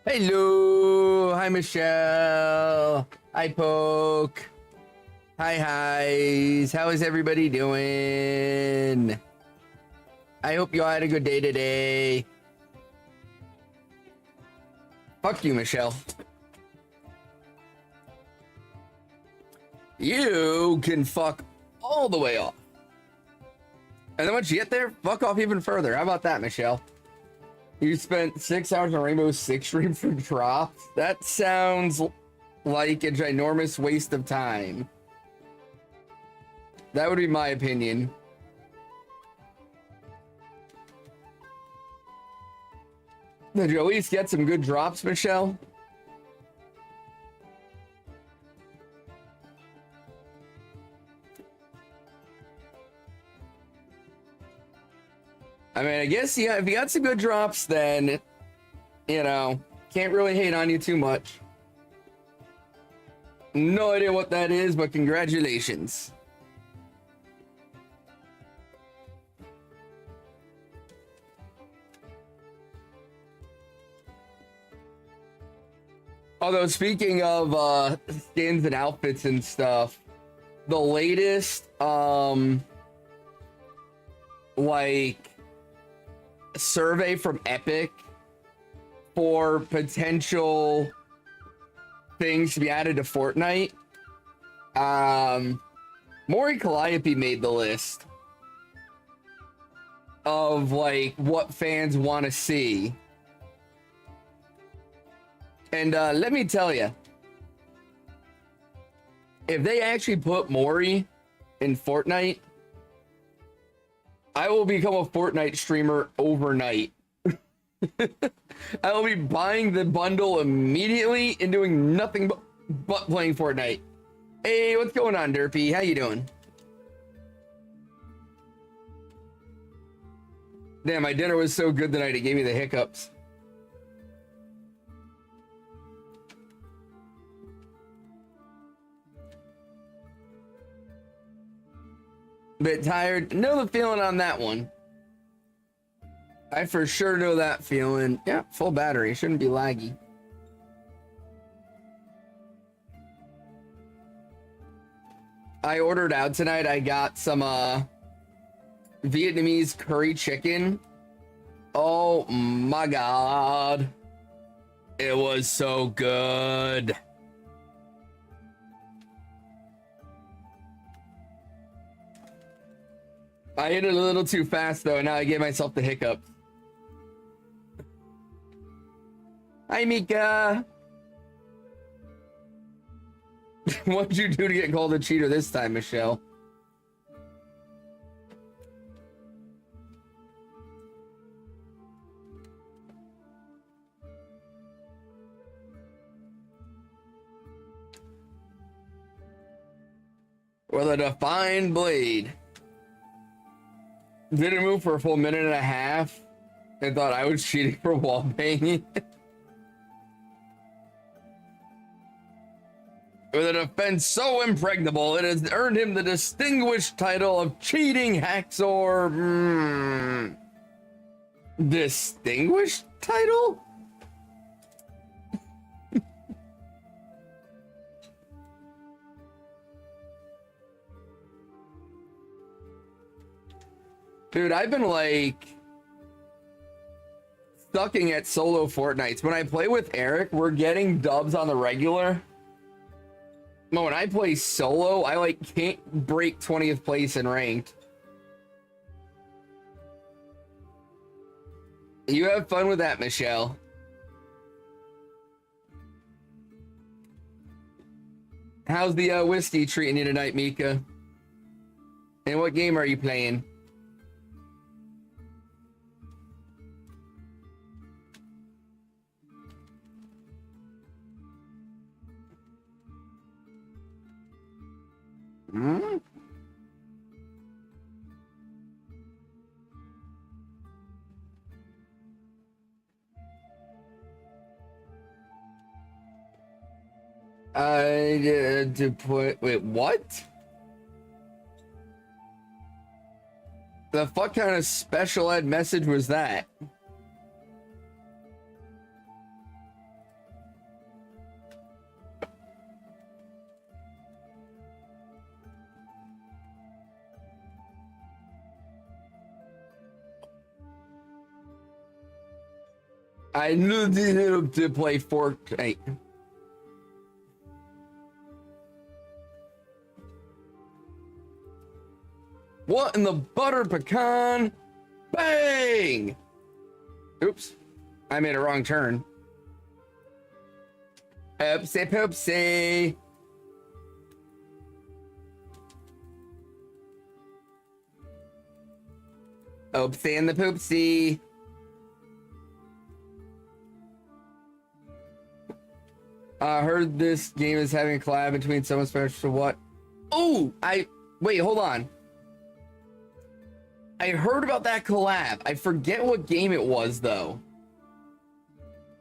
Hello, hi Michelle. Hi Poke. Hi hi's. How is everybody doing? I hope you all had a good day today. Fuck you, Michelle. You can fuck all the way off. And then once you get there, fuck off even further. How about that, Michelle? You spent 6 hours on Rainbow Six stream for drops? That sounds like a ginormous waste of time. That would be my opinion. Did you at least get some good drops, Michelle? I mean, I guess, yeah, if you got some good drops, then, you know, can't really hate on you too much. No idea what that is, but congratulations. Although, speaking of skins and outfits and stuff, the latest, like, survey from Epic for potential things to be added to Fortnite, Maury Calliope made the list of like what fans want to see, and let me tell you, if they actually put Maury in Fortnite, I will become a Fortnite streamer overnight. I will be buying the bundle immediately and doing nothing but playing Fortnite. Hey, what's going on, Derpy? How you doing? Damn, my dinner was so good tonight, it gave me the hiccups. Bit tired. Know the feeling on that one. I for sure know that feeling. Yeah, full battery. Shouldn't be laggy. I ordered out tonight. I got some Vietnamese curry chicken. Oh my god. It was so good. I ate it a little too fast, though, and now I gave myself the hiccups. Hi, Mika. What'd you do to get called a cheater this time, Michelle? With a defined blade. Didn't move for a full minute and a half and thought I was cheating for wall banging. With a defense so impregnable, it has earned him the distinguished title of cheating Haxor. Distinguished title? Dude, I've been like sucking at solo Fortnites. When I play with Eric, we're getting dubs on the regular. But when I play solo, I like can't break 20th place in ranked. You have fun with that, Michelle. How's the whiskey treating you tonight, Mika? And what game are you playing? Hmm? To put, wait, what? The fuck kind of special ed message was that? I knew to play Fortnite. What in the butter pecan? Bang! Oops. I made a wrong turn. Oopsie poopsie. Oopsie and the poopsie. I heard this game is having a collab between someone special. What? Oh, wait, hold on. I heard about that collab. I forget what game it was though.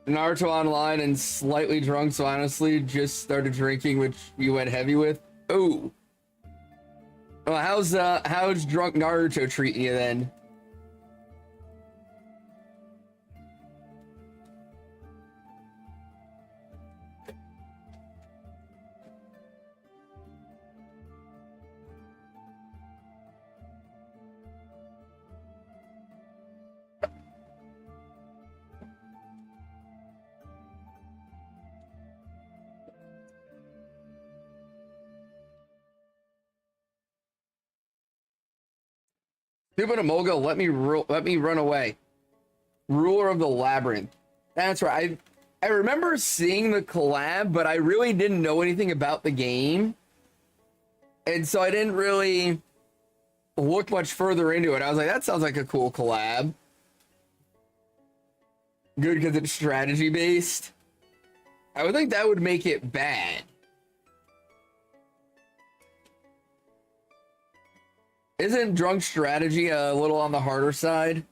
Naruto Online and slightly drunk, so honestly just started drinking, which you went heavy with. Oh. Well, how's drunk Naruto treating you then? Shelmet and Emolga, let me run away. Ruler of the Labyrinth. That's right. I remember seeing the collab, but I really didn't know anything about the game. And so I didn't really look much further into it. I was like, that sounds like a cool collab. Good because it's strategy based. I would think that would make it bad. Isn't drunk strategy a little on the harder side?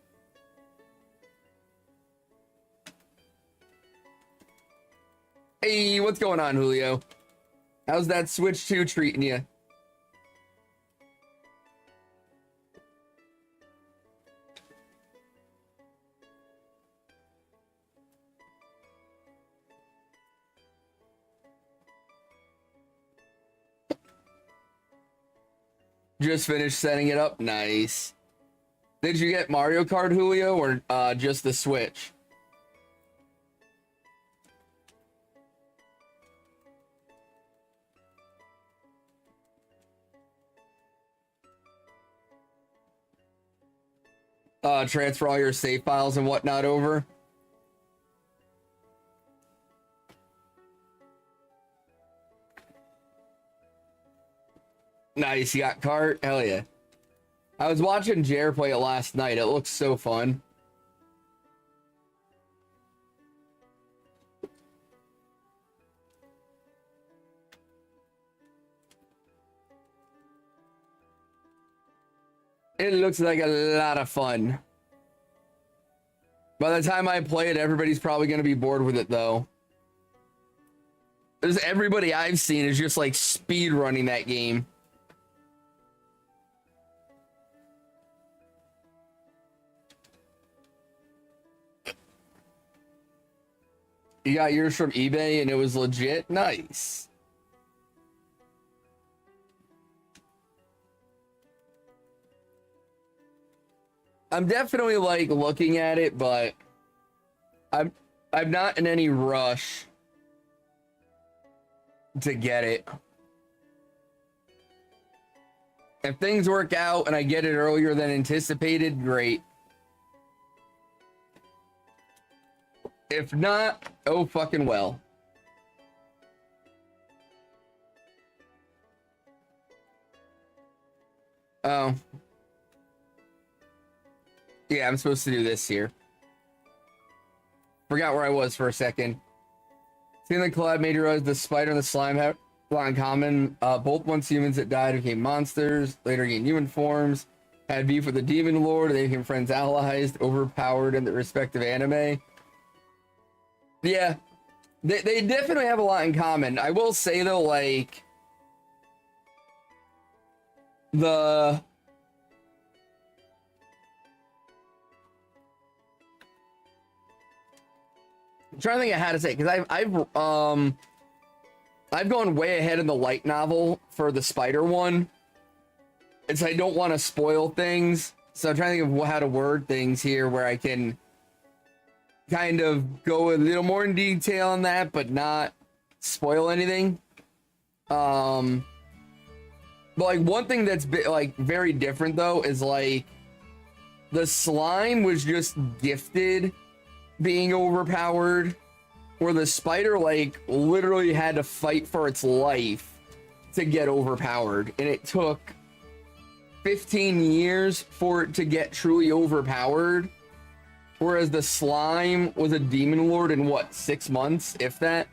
Hey, what's going on, Julio? How's that Switch 2 treating you? Just finished setting it up. Nice. Did you get Mario Kart, Julio, or just the Switch? Transfer all your save files and whatnot over. Nice, you got cart? Hell yeah. I was watching Jer play it last night. It looks so fun. It looks like a lot of fun. By the time I play it, everybody's probably going to be bored with it, though. There's everybody I've seen is just like speed running that game. You got yours from eBay and it was legit? Nice. I'm definitely like looking at it, but I'm not in any rush to get it. If things work out and I get it earlier than anticipated, great. If not, oh fucking well. Oh. Yeah, I'm supposed to do this here. Forgot where I was for a second. Seeing the collab made you realize the spider and the slime have a lot in common. Both once humans that died became monsters, later gained human forms, had beef with the demon lord, they became friends allies, overpowered in the respective anime. Yeah, they definitely have a lot in common. I will say though, like, I'm trying to think of how to say it, because I've gone way ahead in the light novel for the spider one. And so I don't want to spoil things. So I'm trying to think of how to word things here where I can kind of go a little more in detail on that, but not spoil anything. But like one thing that's like very different though is like the slime was just gifted being overpowered, where the spider like literally had to fight for its life to get overpowered, and it took 15 years for it to get truly overpowered, whereas the slime was a demon lord in what, 6 months, if that.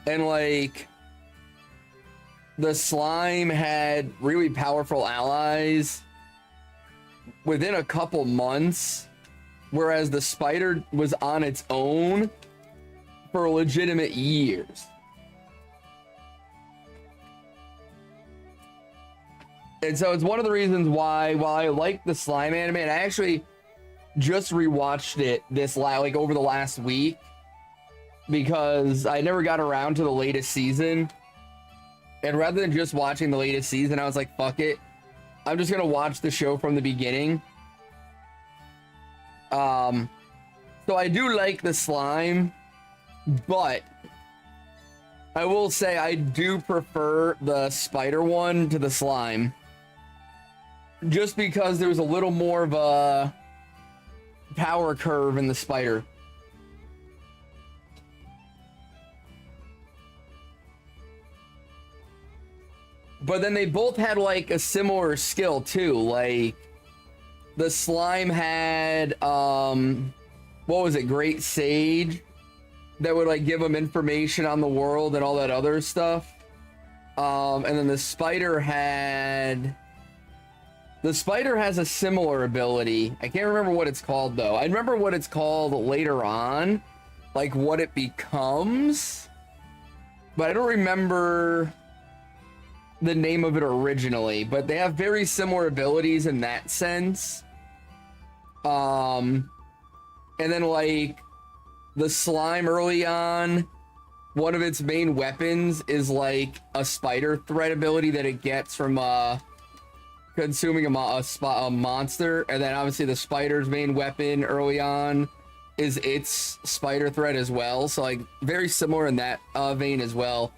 And like the slime had really powerful allies within a couple months, whereas the spider was on its own for legitimate years. And so it's one of the reasons why, while I like the slime anime, and I actually just rewatched it like over the last week, because I never got around to the latest season. And rather than just watching the latest season, I was like, fuck it, I'm just gonna watch the show from the beginning. So I do like the slime, but I will say I do prefer the spider one to the slime, just because there was a little more of a power curve in the spider. But then they both had like a similar skill too. Like the slime had what was it, Great Sage, that would like give them information on the world and all that other stuff. And then the spider has a similar ability. I can't remember what it's called though. I remember what it's called later on, like what it becomes, but I don't remember the name of it originally. But they have very similar abilities in that sense. And then like the slime early on, one of its main weapons is like a spider thread ability that it gets from consuming a monster. And then obviously the spider's main weapon early on is its spider thread as well. So like very similar in that vein as well.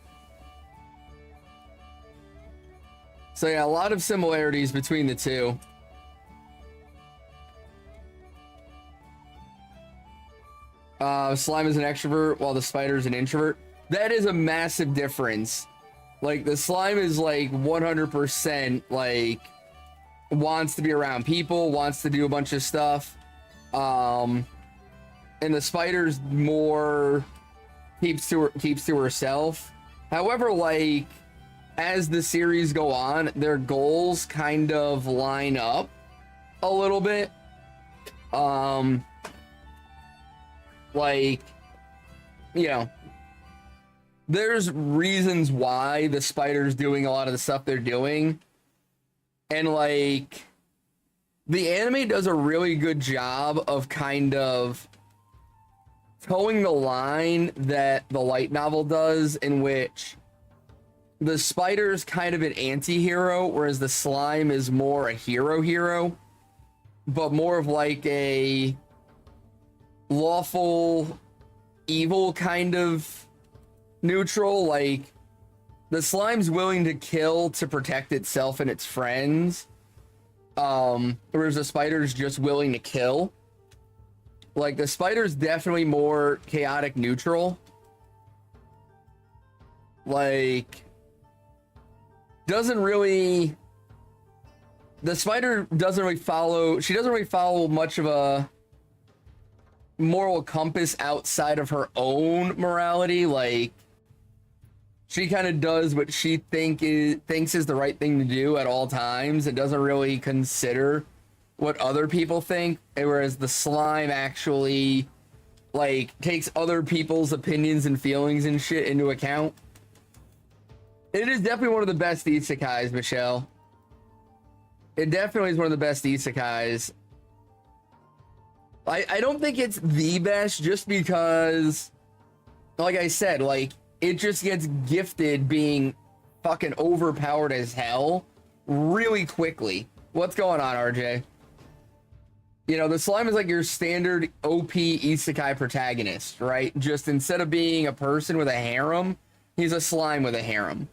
So yeah, a lot of similarities between the two. Slime is an extrovert while the spider is an introvert. That is a massive difference. Like the slime is like 100% like wants to be around people, wants to do a bunch of stuff. And the spider's more keeps to herself. However, like as the series go on, their goals kind of line up a little bit. Like, you know, there's reasons why the spider's doing a lot of the stuff they're doing. And like the anime does a really good job of kind of towing the line that the light novel does, in which the spider's kind of an anti-hero, whereas the slime is more a hero, but more of like a lawful evil kind of neutral. Like the slime's willing to kill to protect itself and its friends, whereas the spider's just willing to kill. Like the spider's definitely more chaotic neutral. Like the spider doesn't really follow much of a moral compass outside of her own morality. Like she kind of does what she thinks is the right thing to do at all times, and doesn't really consider what other people think. Whereas the slime actually like takes other people's opinions and feelings and shit into account. It is definitely one of the best isekais, Michelle. It definitely is one of the best isekais. I don't think it's the best, just because, like I said, like it just gets gifted being fucking overpowered as hell, really quickly. What's going on, RJ? You know, the slime is like your standard OP isekai protagonist, right? Just instead of being a person with a harem, he's a slime with a harem.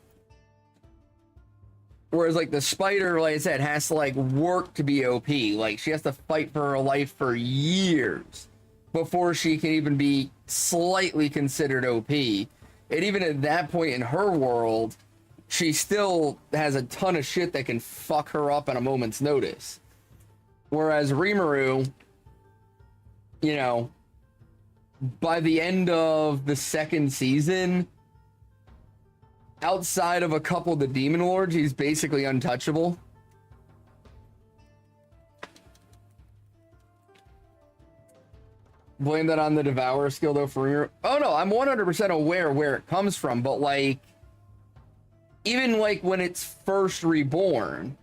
Whereas like the spider, like I said, has to like work to be OP. Like she has to fight for her life for years before she can even be slightly considered OP. And even at that point in her world, she still has a ton of shit that can fuck her up at a moment's notice. Whereas Rimuru, you know, by the end of the second season, outside of a couple of the demon lords, he's basically untouchable. Blame that on the Devour skill though for Rimuru. Oh no, I'm 100% aware where it comes from, but like, even like when it's first reborn,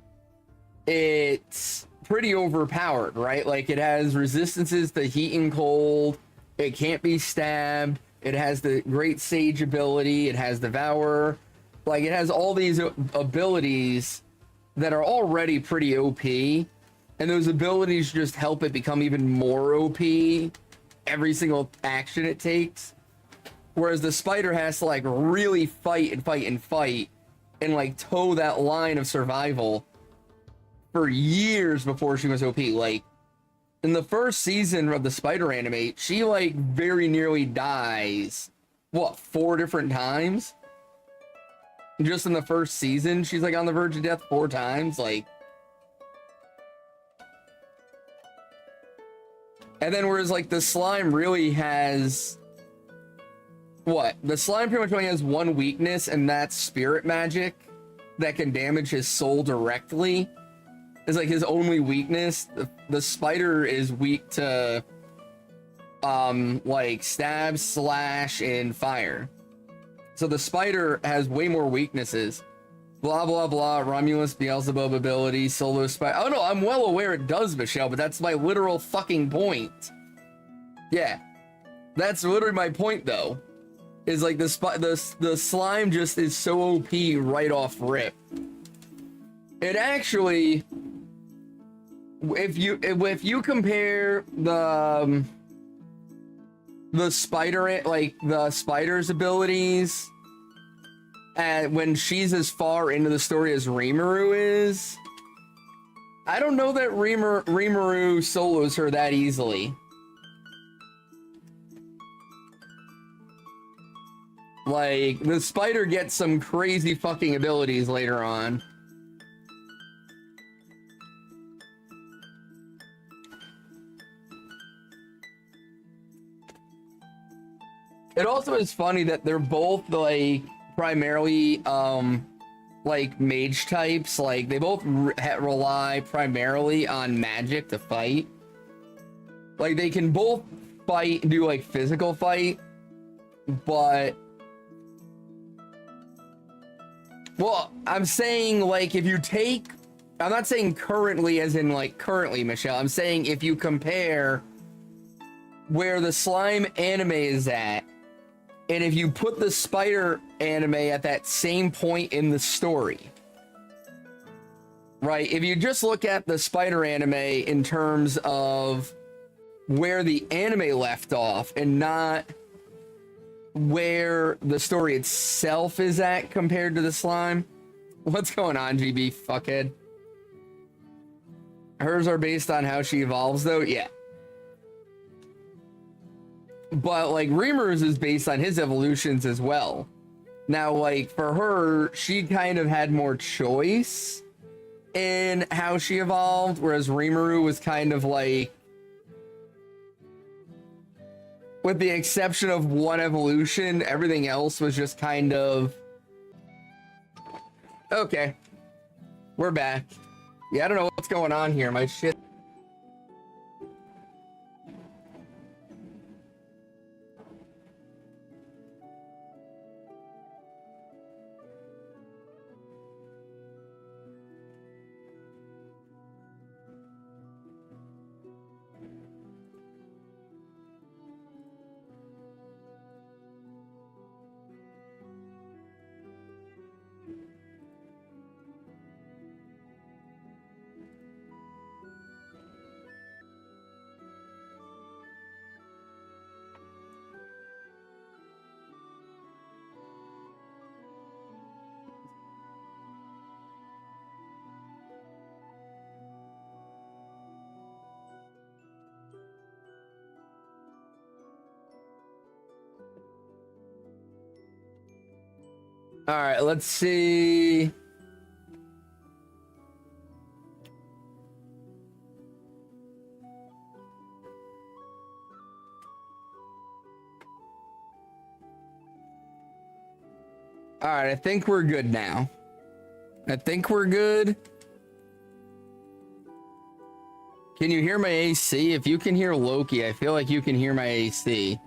it's pretty overpowered, right? Like it has resistances to heat and cold, it can't be stabbed, it has the great sage ability, it has Devour, like it has all these abilities that are already pretty OP, and those abilities just help it become even more OP every single action it takes. Whereas the spider has to like really fight and fight and fight and like toe that line of survival for years before she was OP. Like in the first season of the spider anime, she like very nearly dies, what, 4 different times? Just in the first season, she's like on the verge of death 4 times. Like, and then whereas like the slime really has, what? The slime pretty much only has one weakness, and that's spirit magic that can damage his soul directly. Is like his only weakness. The spider is weak to like stab, slash, and fire. So the spider has way more weaknesses. Blah blah blah. Romulus Beelzebub ability, solo spider. Oh no, I'm well aware it does, Michelle, but that's my literal fucking point. Yeah, that's literally my point though. Is like the slime just is so OP right off rip. It actually, if you compare the spider, like the spider's abilities, and when she's as far into the story as Rimuru is, I don't know that Rimuru solos her that easily. Like, the spider gets some crazy fucking abilities later on. It also is funny that they're both, like, primarily, like, mage types. Like, they both rely primarily on magic to fight. Like, they can both fight, do, like, physical fight, but... Well, I'm saying, like, if you take... I'm not saying currently as in, like, currently, Michelle. I'm saying if you compare where the slime anime is at, and if you put the spider anime at that same point in the story, right? If you just look at the spider anime in terms of where the anime left off and not where the story itself is at compared to the slime. What's going on, GB fuckhead? Hers are based on how she evolves though? Yeah. But like Rimuru's is based on his evolutions as well. Now like for her, she kind of had more choice in how she evolved, whereas Rimuru was kind of like, with the exception of one evolution, everything else was just kind of... Okay. We're back. Yeah, I don't know what's going on here. My shit... All right, let's see. All right, I think we're good now. I think we're good. Can you hear my AC? If you can hear Loki, I feel like you can hear my AC.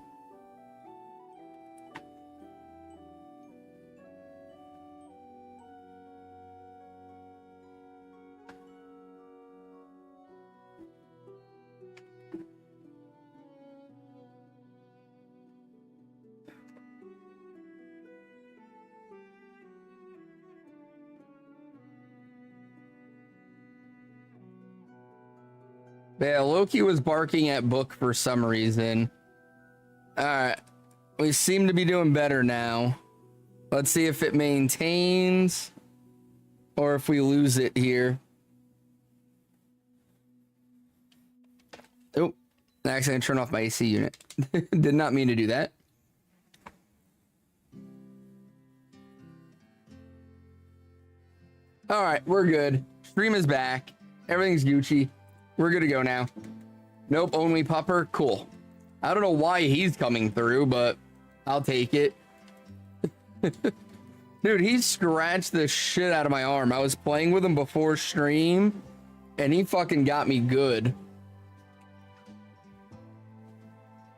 Yeah, Loki was barking at Book for some reason. All right, we seem to be doing better now. Let's see if it maintains or if we lose it here. Oh, I accidentally turned off my AC unit. Did not mean to do that. All right, we're good. Stream is back. Everything's Gucci. We're good to go now. Nope, only Pupper. Cool. I don't know why he's coming through, but I'll take it. Dude, he scratched the shit out of my arm. I was playing with him before stream, and he fucking got me good.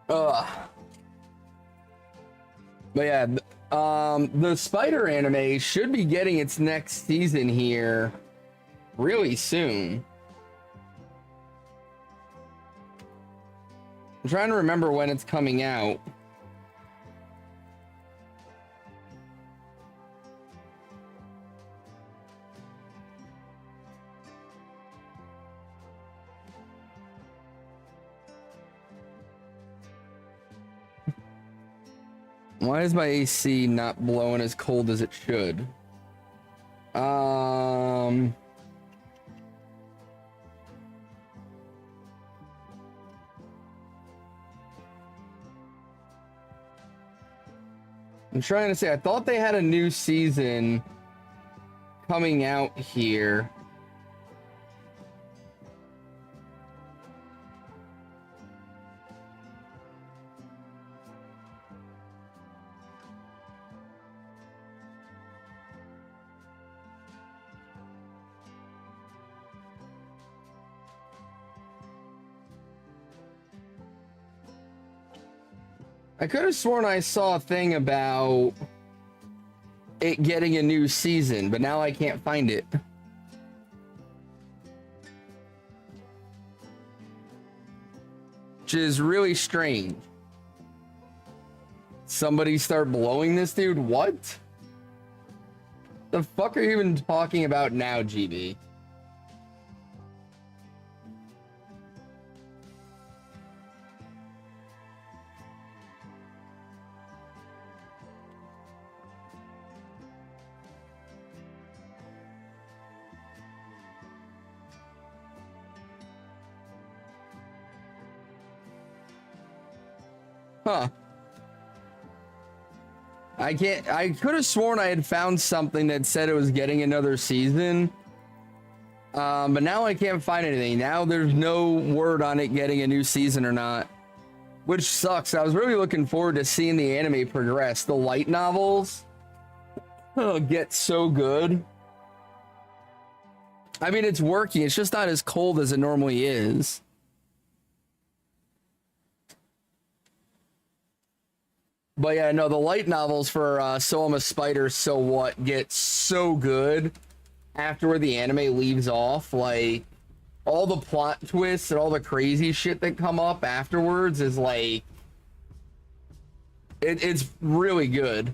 Ugh. But yeah, the Spider anime should be getting its next season here really soon. I'm trying to remember when it's coming out. Why is my AC not blowing as cold as it should? I'm trying to say, I thought they had a new season coming out here. I could have sworn I saw a thing about it getting a new season, but now I can't find it. Which is really strange. Somebody start blowing this dude? What? The fuck are you even talking about now, GB? Huh. I could have sworn I had found something that said it was getting another season. But now I can't find anything. Now there's no word on it getting a new season or not. Which sucks. I was really looking forward to seeing the anime progress. The light novels get so good. I mean, it's working. It's just not as cold as it normally is. But yeah, no, the light novels for So I'm a Spider, So What get so good after where the anime leaves off. Like, all the plot twists and all the crazy shit that come up afterwards is like... It's really good.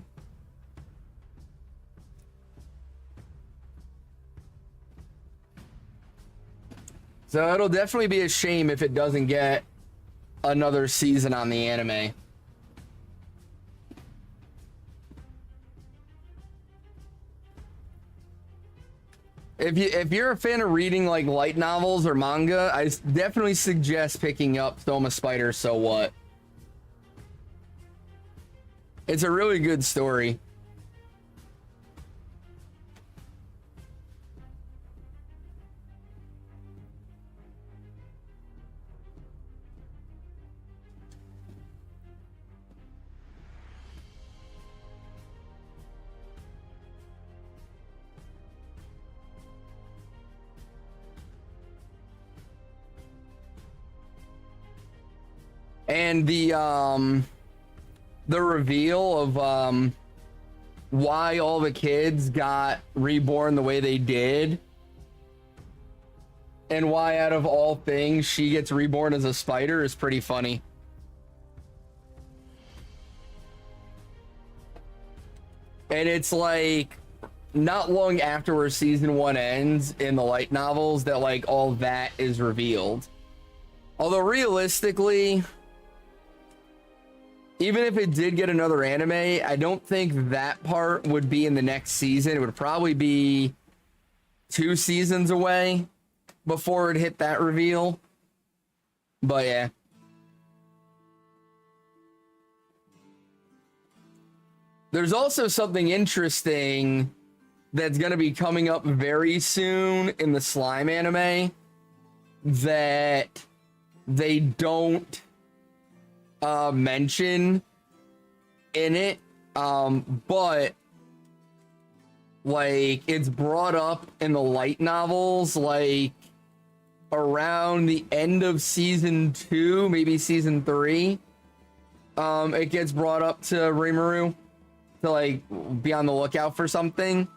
So it'll definitely be a shame if it doesn't get another season on the anime. If you're a fan of reading like light novels or manga, I definitely suggest picking up Soma Spider So What. It's a really good story. And the reveal of why all the kids got reborn the way they did, and why out of all things she gets reborn as a spider is pretty funny. And it's like not long after where season 1 ends in the light novels that like all that is revealed. Although realistically, even if it did get another anime, I don't think that part would be in the next season. It would probably be 2 seasons away before it hit that reveal. But yeah. There's also something interesting that's going to be coming up very soon in the slime anime that they don't mention in it, but like it's brought up in the light novels like around the end of season 2, maybe season 3. It gets brought up to Rimuru to like be on the lookout for something.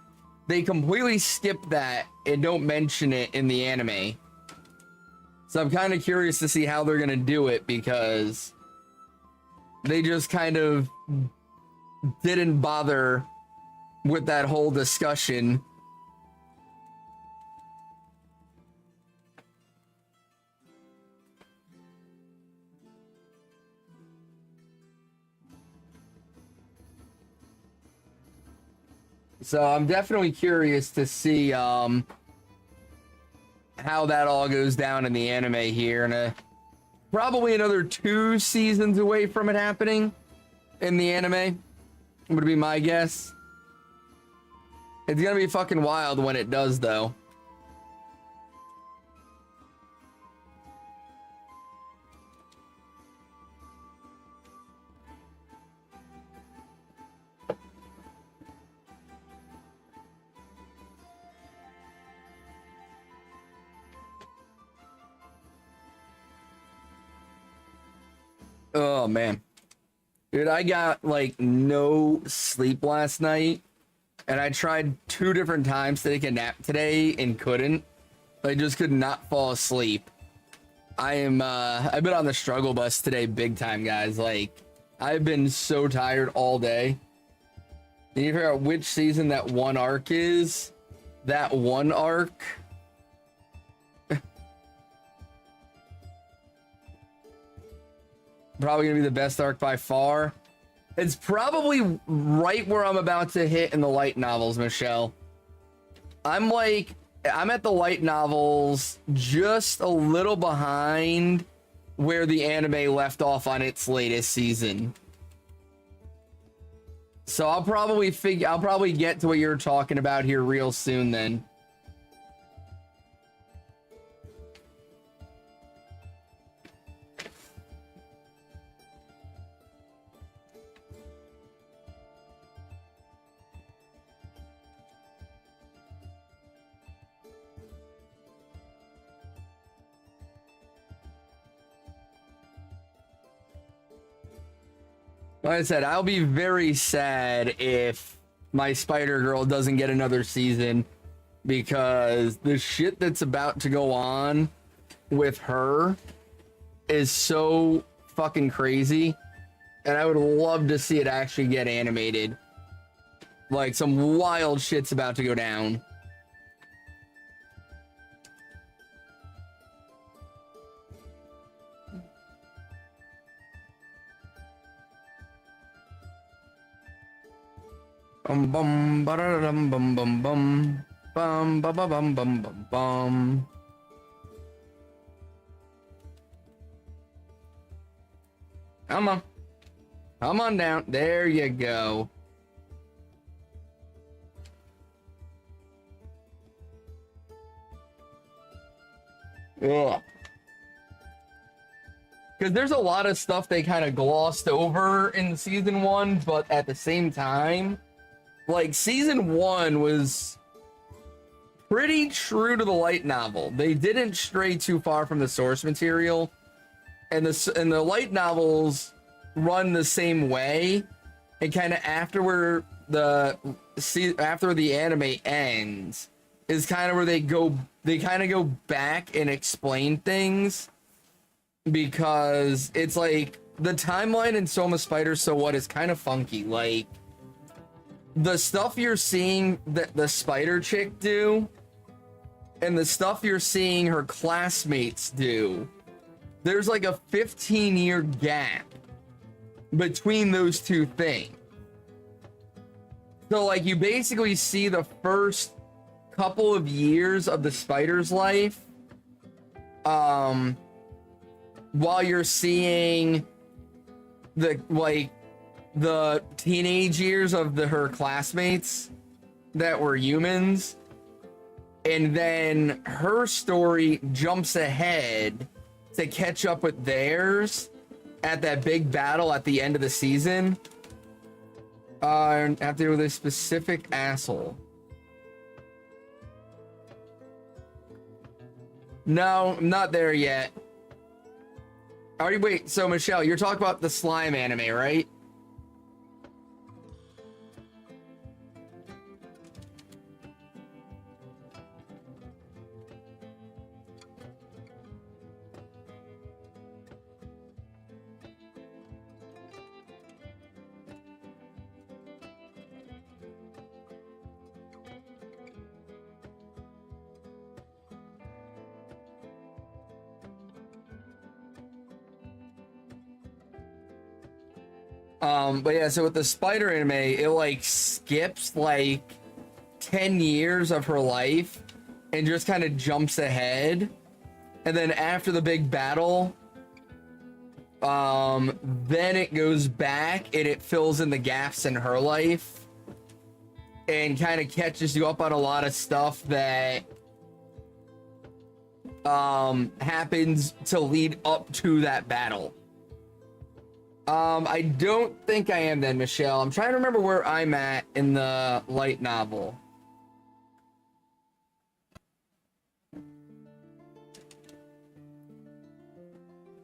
They completely skip that and don't mention it in the anime. So I'm kind of curious to see how they're going to do it, because they just kind of didn't bother with that whole discussion. So I'm definitely curious to see how that all goes down in the anime here, and probably another 2 seasons away from it happening in the anime would be my guess. It's gonna be fucking wild when it does, though. Oh man, dude, I got like no sleep last night, and I tried 2 different times to take a nap today and couldn't. I just could not fall asleep. I've been on the struggle bus today big time, guys. Like, I've been so tired all day. And you figure out which season that one arc is? That one arc. Probably gonna be the best arc by far. It's probably right where I'm about to hit in the light novels, Michelle. I'm at the light novels just a little behind where the anime left off on its latest season. So I'll probably get to what you're talking about here real soon then. Like I said, I'll be very sad if my Spider Girl doesn't get another season, because the shit that's about to go on with her is so fucking crazy, and I would love to see it actually get animated. Like, some wild shit's about to go down. Bum bum ba-da-dum bum bum bum bum ba ba bum bum bum bum. Come on. Come on down. There you go. Ugh. Because there's a lot of stuff they kind of glossed over in season 1, but at the same time, like, season 1 was pretty true to the light novel. They didn't stray too far from the source material. and the light novels run the same way, and kind of after the anime ends is kind of where they kind of go back and explain things, because it's like the timeline in Soma Spider So What is kind of funky. Like, the stuff you're seeing that the spider chick do and the stuff you're seeing her classmates do, there's like a 15-year gap between those two things. So like, you basically see the first couple of years of the spider's life while you're seeing the teenage years of her classmates that were humans, and then her story jumps ahead to catch up with theirs at that big battle at the end of the season. After with a specific asshole. No, I'm not there yet. Wait, so Michelle, you're talking about the slime anime, right? But yeah, so with the spider anime, it like skips like 10 years of her life and just kind of jumps ahead. And then after the big battle, then it goes back and it fills in the gaps in her life and kind of catches you up on a lot of stuff that happens to lead up to that battle. I don't think I am then, Michelle. I'm trying to remember where I'm at in the light novel.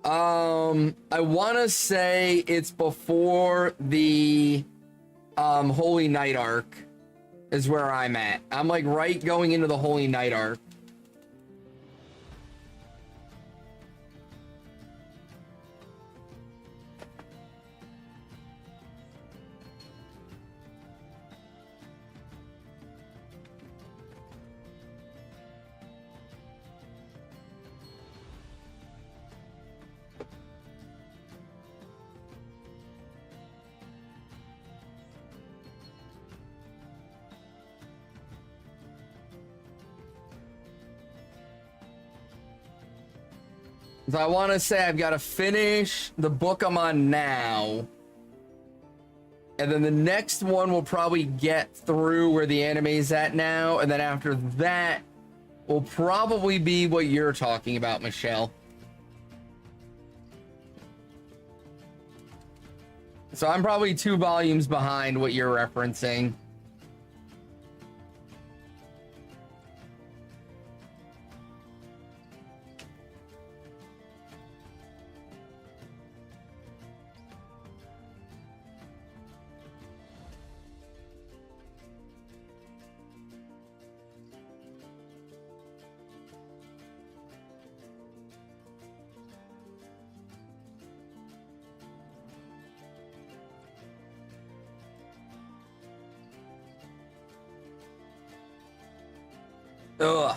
I want to say it's before the Holy Night arc is where I'm at. I'm like right going into the Holy Night arc. So I want to say I've got to finish the book I'm on now. And then the next one will probably get through where the anime is at now. And then after that will probably be what you're talking about, Michelle. So I'm probably 2 volumes behind what you're referencing. Ugh.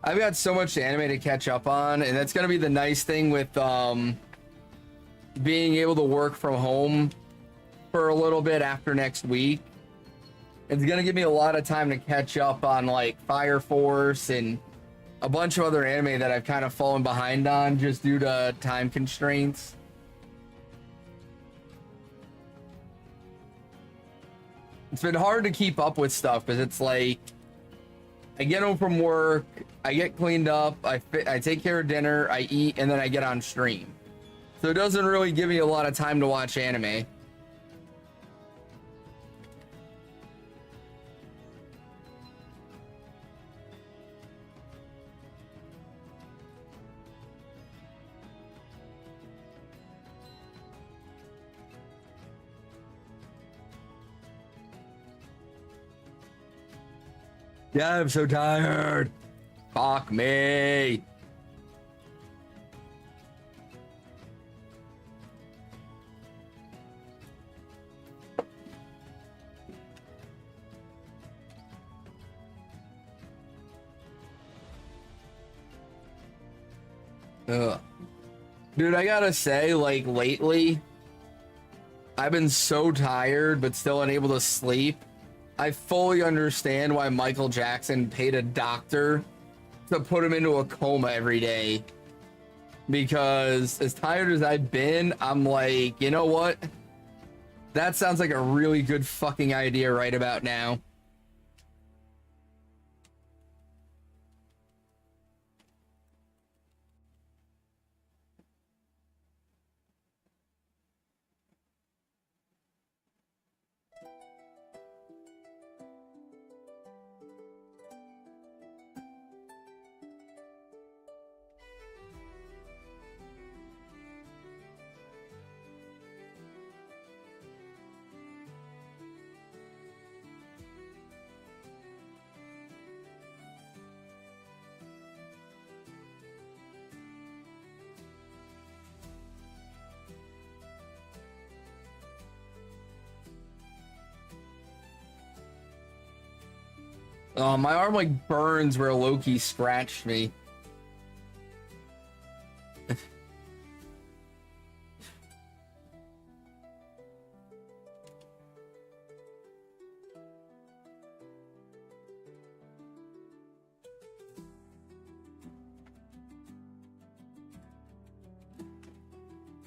I've got so much anime to catch up on, and that's gonna be the nice thing with being able to work from home for a little bit after next week. It's gonna give me a lot of time to catch up on like Fire Force and a bunch of other anime that I've kind of fallen behind on just due to time constraints. It's been hard to keep up with stuff because it's like I get home from work, I get cleaned up, I take care of dinner, I eat, and then I get on stream. So it doesn't really give me a lot of time to watch anime. Yeah, I'm so tired. Fuck me. Ugh. Dude, I gotta say, like, lately, I've been so tired, but still unable to sleep. I fully understand why Michael Jackson paid a doctor to put him into a coma every day. Because as tired as I've been, I'm like, you know what? That sounds like a really good fucking idea right about now. Oh, my arm like burns where Loki scratched me.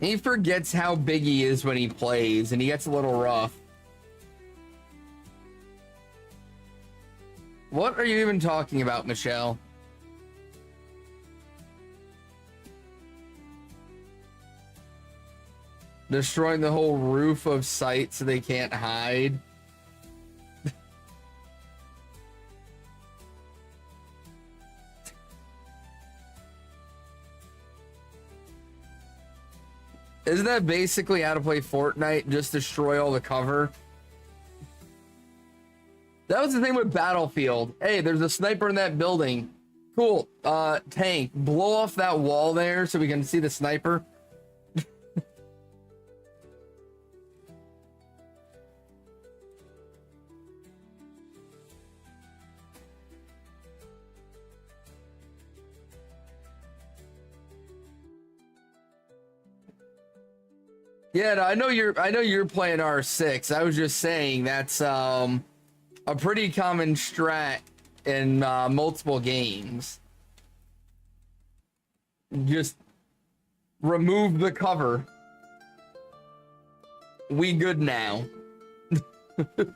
He forgets how big he is when he plays, and he gets a little rough. What are you even talking about, Michelle? Destroying the whole roof of sight so they can't hide. Isn't that basically how to play Fortnite? Just destroy all the cover? That was the thing with Battlefield. Hey, there's a sniper in that building. Cool. Tank, blow off that wall there so we can see the sniper. Yeah, no, I know you're playing R6. I was just saying that's a pretty common strat in multiple games. Just remove the cover. We good now. I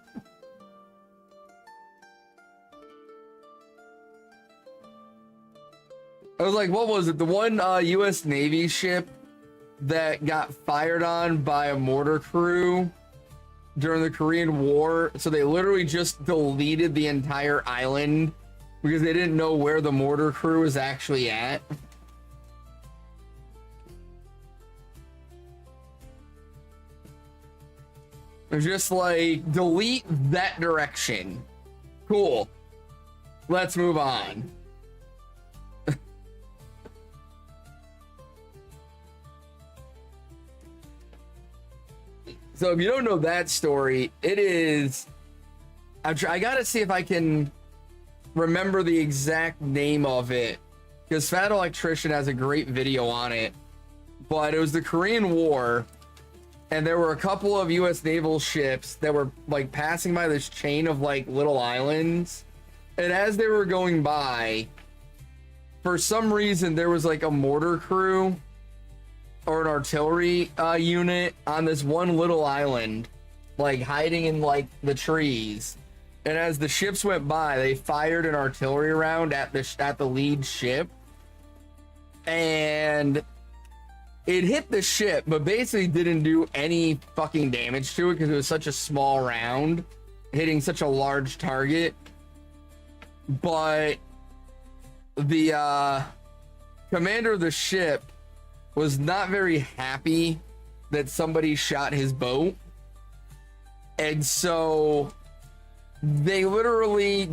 was like, what was it? The one U.S. Navy ship that got fired on by a mortar crew during the Korean War. So they literally just deleted the entire island because they didn't know where the mortar crew was actually at. It was just like, delete that direction. Cool. Let's move on. So if you don't know that story, it is... I gotta see if I can remember the exact name of it, because Fat Electrician has a great video on it. But it was the Korean War, and there were a couple of U.S. naval ships that were like passing by this chain of like little islands, and as they were going by, for some reason there was like a mortar crew or an artillery unit on this one little island, like hiding in like the trees. And as the ships went by, they fired an artillery round at the lead ship, and it hit the ship, but basically didn't do any fucking damage to it because it was such a small round, hitting such a large target. But the commander of the ship was not very happy that somebody shot his boat, and so they literally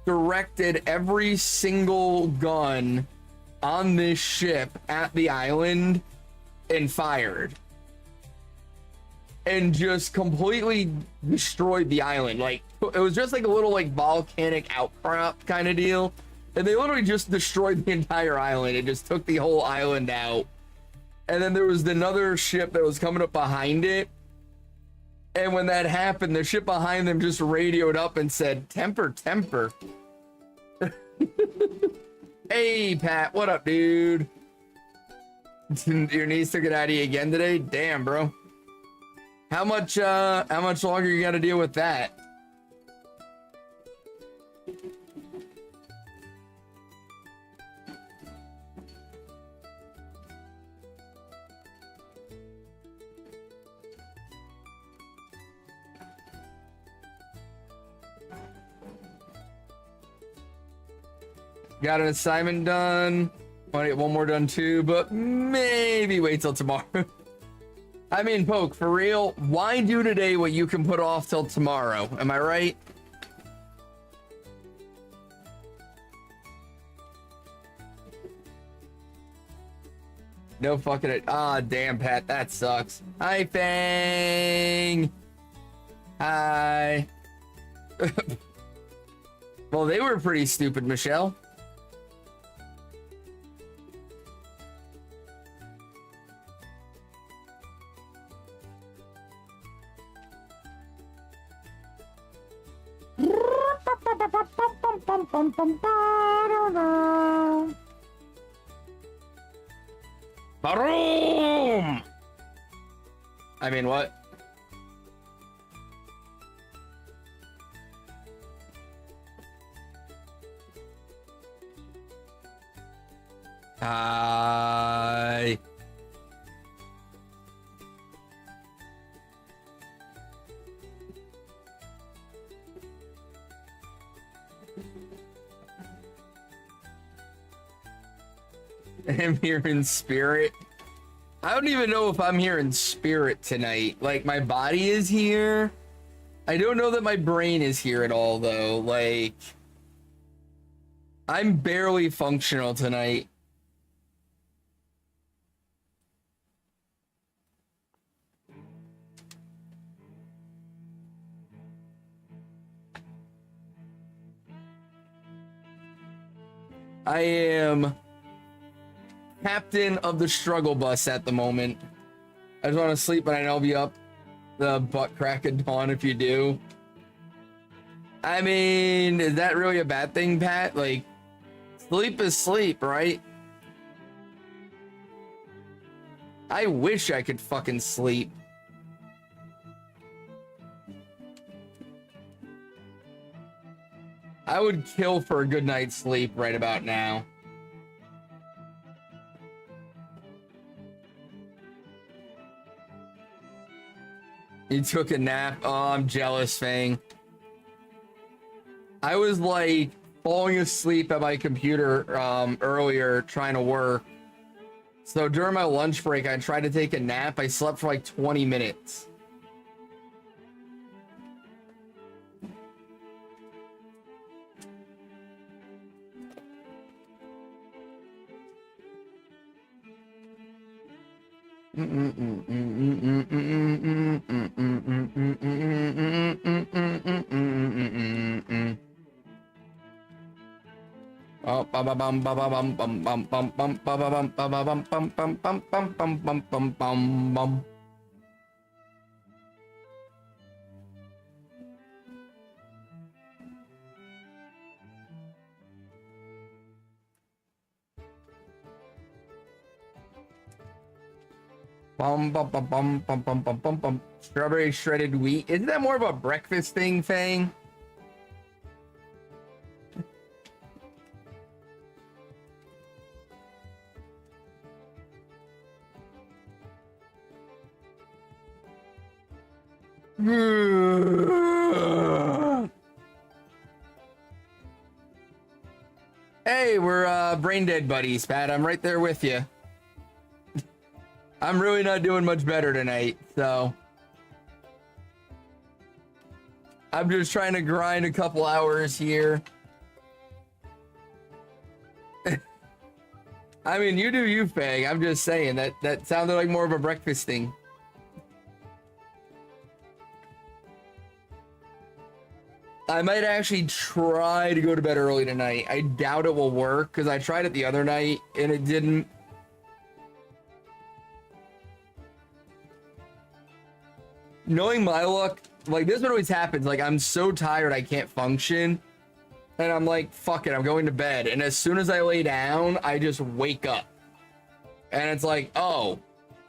directed every single gun on this ship at the island and fired. And just completely destroyed the island. Like, it was just like a little like volcanic outcrop kind of deal. And they literally just destroyed the entire island. It just took the whole island out. And then there was another ship that was coming up behind it. And when that happened, the ship behind them just radioed up and said, temper, temper. Hey, Pat, what up, dude? Your niece took it out of you again today? Damn, bro. How much longer you gotta deal with that? Got an assignment done. Want to get one more done too, but maybe wait till tomorrow. I mean, Poke, for real, why do today what you can put off till tomorrow? Am I right? No fucking it. Ah, damn, Pat, that sucks. Hi, Fang. Hi. Well, they were pretty stupid, Michelle. Boom! I mean, what? Hi. I'm here in spirit. I don't even know if I'm here in spirit tonight. Like, my body is here. I don't know that my brain is here at all, though. Like, I'm barely functional tonight. I am captain of the struggle bus at the moment. I just want to sleep, but I know I'll be up the butt crack of dawn if you do. I mean, is that really a bad thing, Pat? Like, sleep is sleep, right? I wish I could fucking sleep. I would kill for a good night's sleep right about now. You took a nap? Oh, I'm jealous, Fang. I was like falling asleep at my computer earlier trying to work. So during my lunch break, I tried to take a nap. I slept for like 20 minutes. Strawberry shredded wheat. Isn't that more of a breakfast thing, Fang? Hey, we're brain dead buddies, Pat. I'm right there with you. I'm really not doing much better tonight, so I'm just trying to grind a couple hours here. I mean, you do you, Fag. I'm just saying that sounded like more of a breakfast thing. I might actually try to go to bed early tonight. I doubt it will work because I tried it the other night and it didn't. Knowing my luck, like this is what always happens. Like I'm so tired I can't function. And I'm like, fuck it, I'm going to bed. And as soon as I lay down, I just wake up. And it's like, oh,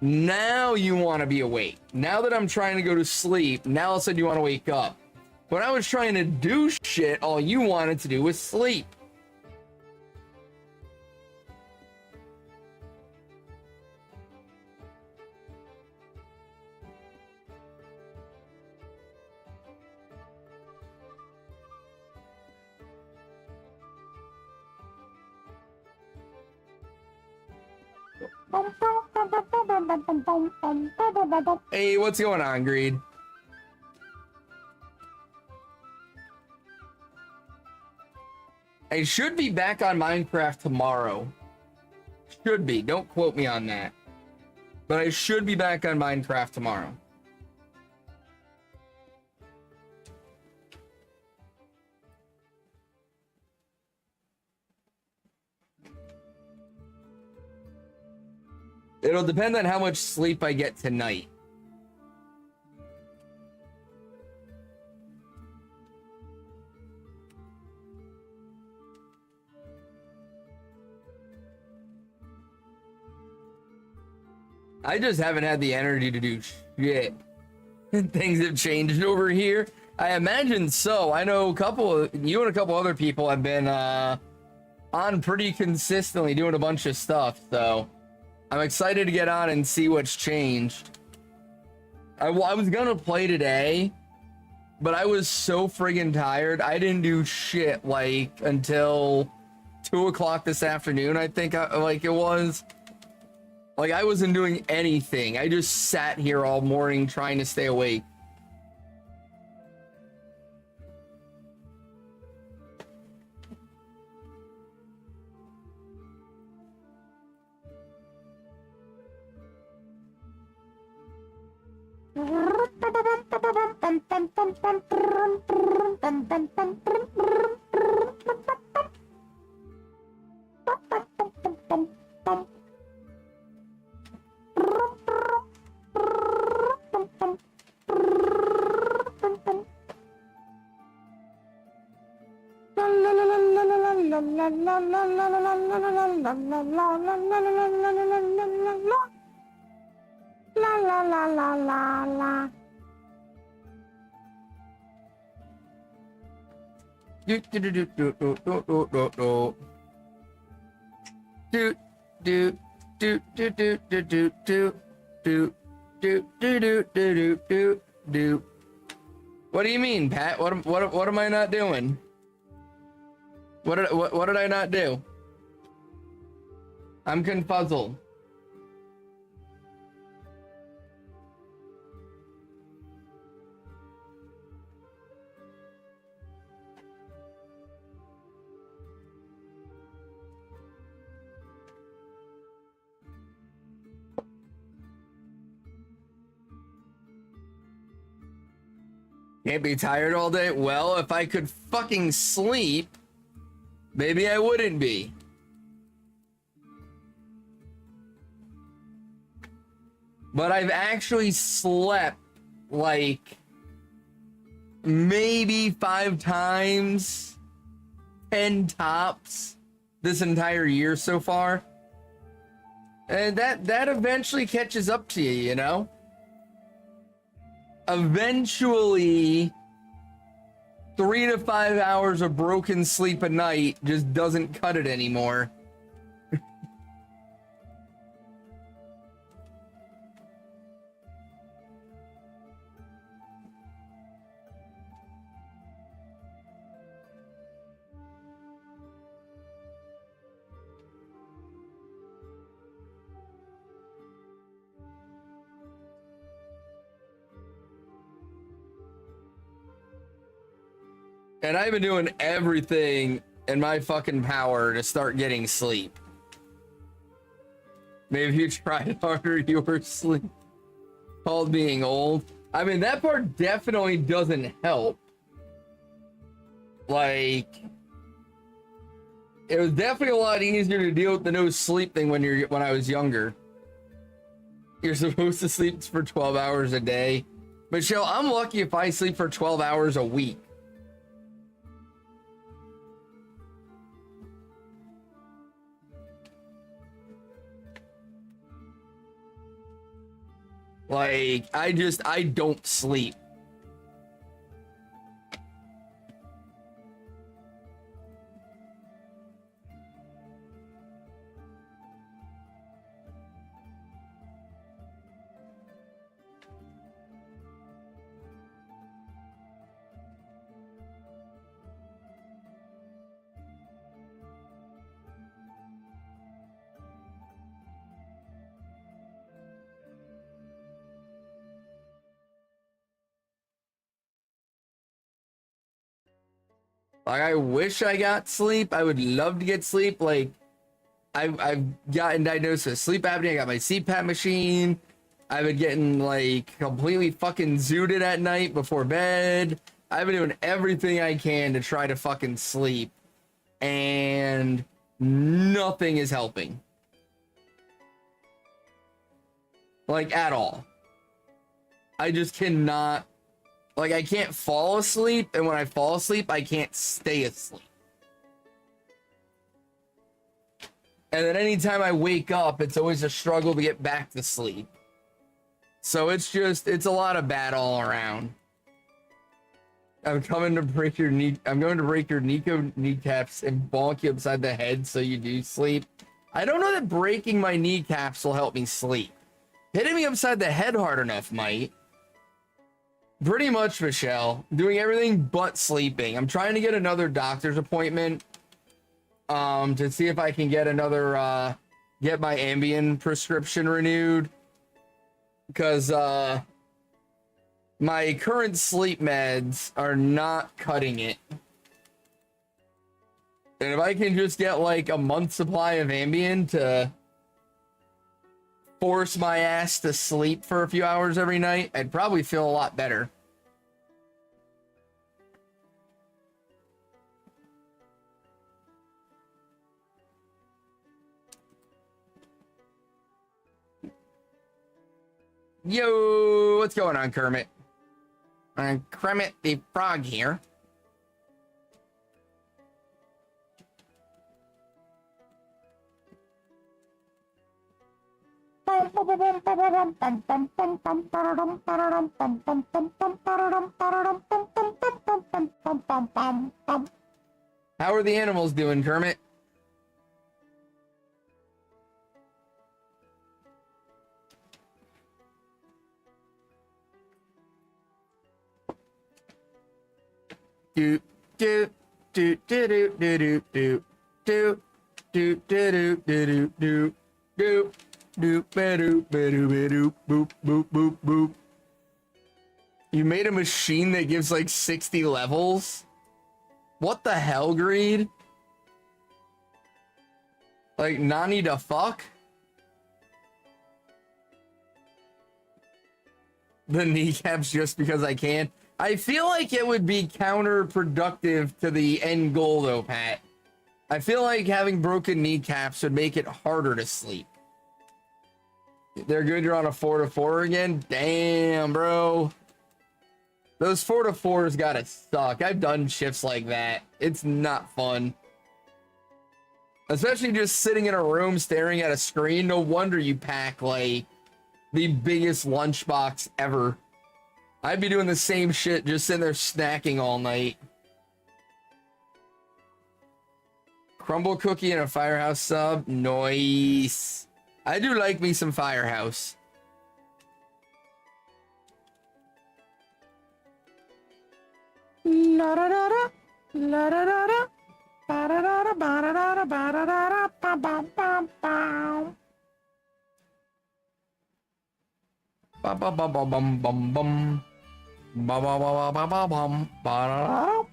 now you want to be awake. Now that I'm trying to go to sleep, now all of a sudden you want to wake up. When I was trying to do shit, all you wanted to do was sleep. Hey, what's going on, Greed? I should be back on Minecraft tomorrow. Should be. Don't quote me on that. But I should be back on Minecraft tomorrow. It'll depend on how much sleep I get tonight. I just haven't had the energy to do shit. Things have changed over here. I imagine so. I know you and a couple other people have been on pretty consistently doing a bunch of stuff, so I'm excited to get on and see what's changed. I was gonna play today, but I was so friggin' tired. I didn't do shit like until 2 o'clock this afternoon, I think like it was. Like I wasn't doing anything. I just sat here all morning trying to stay awake. What do you mean, Pat? What am I not doing? What did I not do? I'm confuzzled. Can't be tired all day? Well, if I could fucking sleep, maybe I wouldn't be. But I've actually slept like maybe 5 times, 10 tops this entire year so far. And that eventually catches up to you, you know? Eventually 3 to 5 hours of broken sleep a night just doesn't cut it anymore. And I've been doing everything in my fucking power to start getting sleep. Maybe you tried harder, you were asleep. Called being old. I mean, that part definitely doesn't help. Like, it was definitely a lot easier to deal with the no sleep thing when I was younger. You're supposed to sleep for 12 hours a day. Michelle, I'm lucky if I sleep for 12 hours a week. Like, I don't sleep. Like, I wish I got sleep. I would love to get sleep. Like, I've gotten diagnosed with sleep apnea. I got my CPAP machine. I've been getting, like, completely fucking zooted at night before bed. I've been doing everything I can to try to fucking sleep. And nothing is helping. Like, at all. I just cannot. Like, I can't fall asleep, and when I fall asleep, I can't stay asleep. And then anytime I wake up, it's always a struggle to get back to sleep. So it's a lot of bad all around. I'm going to break your kneecaps and bonk you upside the head so you do sleep. I don't know that breaking my kneecaps will help me sleep. Hitting me upside the head hard enough might. Pretty much, Michelle. Doing everything but sleeping. I'm trying to get another doctor's appointment to see if I can get another get my Ambien prescription renewed, because my current sleep meds are not cutting it. And if I can just get like a month's supply of Ambien to force my ass to sleep for a few hours every night, I'd probably feel a lot better. Yo, what's going on, Kermit? Kermit the Frog here. How are the animals doing, Kermit? Do do do do do do do do do do do do do do do do do boop boop boop boop. You made a machine that gives like 60 levels? What the hell, Greed? Like, Nani the fuck? The kneecaps just because I can. I feel like it would be counterproductive to the end goal, though, Pat. I feel like having broken kneecaps would make it harder to sleep. They're good. You're on a 4-to-4 again? Damn, bro. Those 4-to-4s gotta suck. I've done shifts like that. It's not fun. Especially just sitting in a room staring at a screen. No wonder you pack, like, the biggest lunchbox ever. I'd be doing the same shit, just sitting there snacking all night. Crumble cookie and a Firehouse sub. Nice. I do like me some Firehouse. La da da da, la da da da, ba da da da, ba da da da, ba da da da, ba ba ba ba. Ba ba ba ba bum bum bum. Ba ba ba ba ba ba bum ba da da.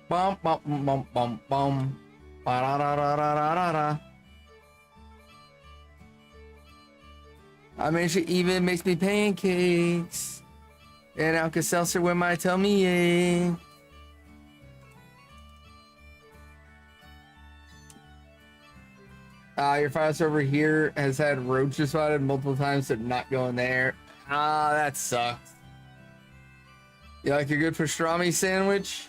Bum bum bum bum bum. Ba da da da da da da. I mean, she even makes me pancakes. And Alka-Seltzer when my tummy ache. Your file server here has had roaches spotted multiple times, so not going there. Ah, that sucks. You like a good pastrami sandwich?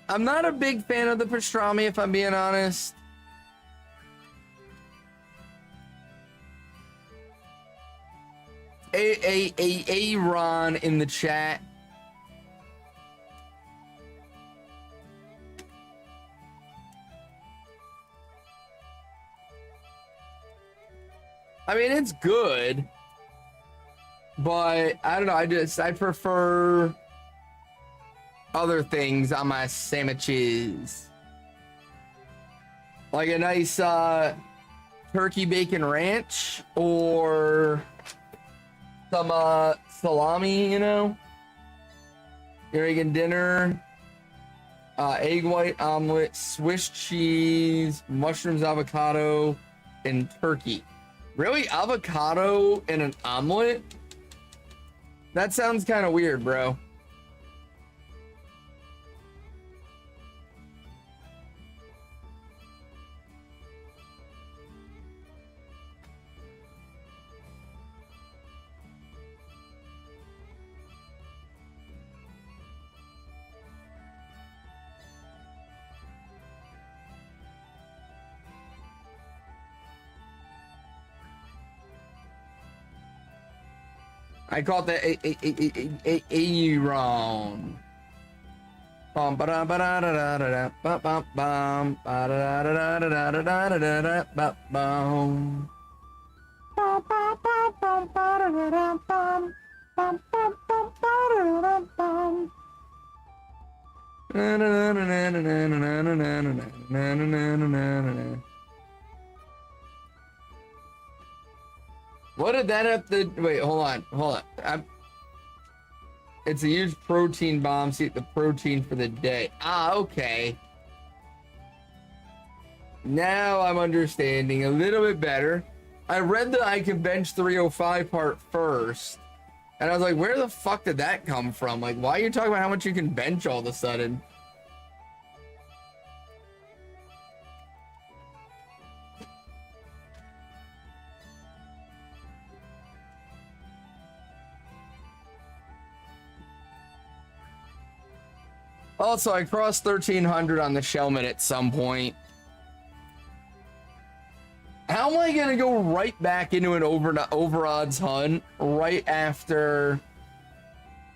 I'm not a big fan of the pastrami, if I'm being honest. Ron in the chat. I mean, it's good, but I don't know. I prefer other things on my sandwiches, like a nice turkey bacon ranch or some salami, you know, you're eating dinner, egg white omelet, Swiss cheese, mushrooms, avocado, and turkey. Really? Avocado in an omelet? That sounds kind of weird, bro. I call it the Aaron. Bum ba da ba da da da da da bum bum ba da da da da da da da da da bum bum. Bum bum bum bum ba da da da bum bum bum bum ba da da bum. Na na na na na na na na na na na na na. What did that have to wait? Hold on. It's a huge protein bomb. See the protein for the day. Ah, okay. Now I'm understanding a little bit better. I read the I can bench 305 part first, and I was like, where the fuck did that come from? Like, why are you talking about how much you can bench all of a sudden? Also, I crossed 1300 on the Shelmet at some point. How am I gonna go right back into an over odds hunt right after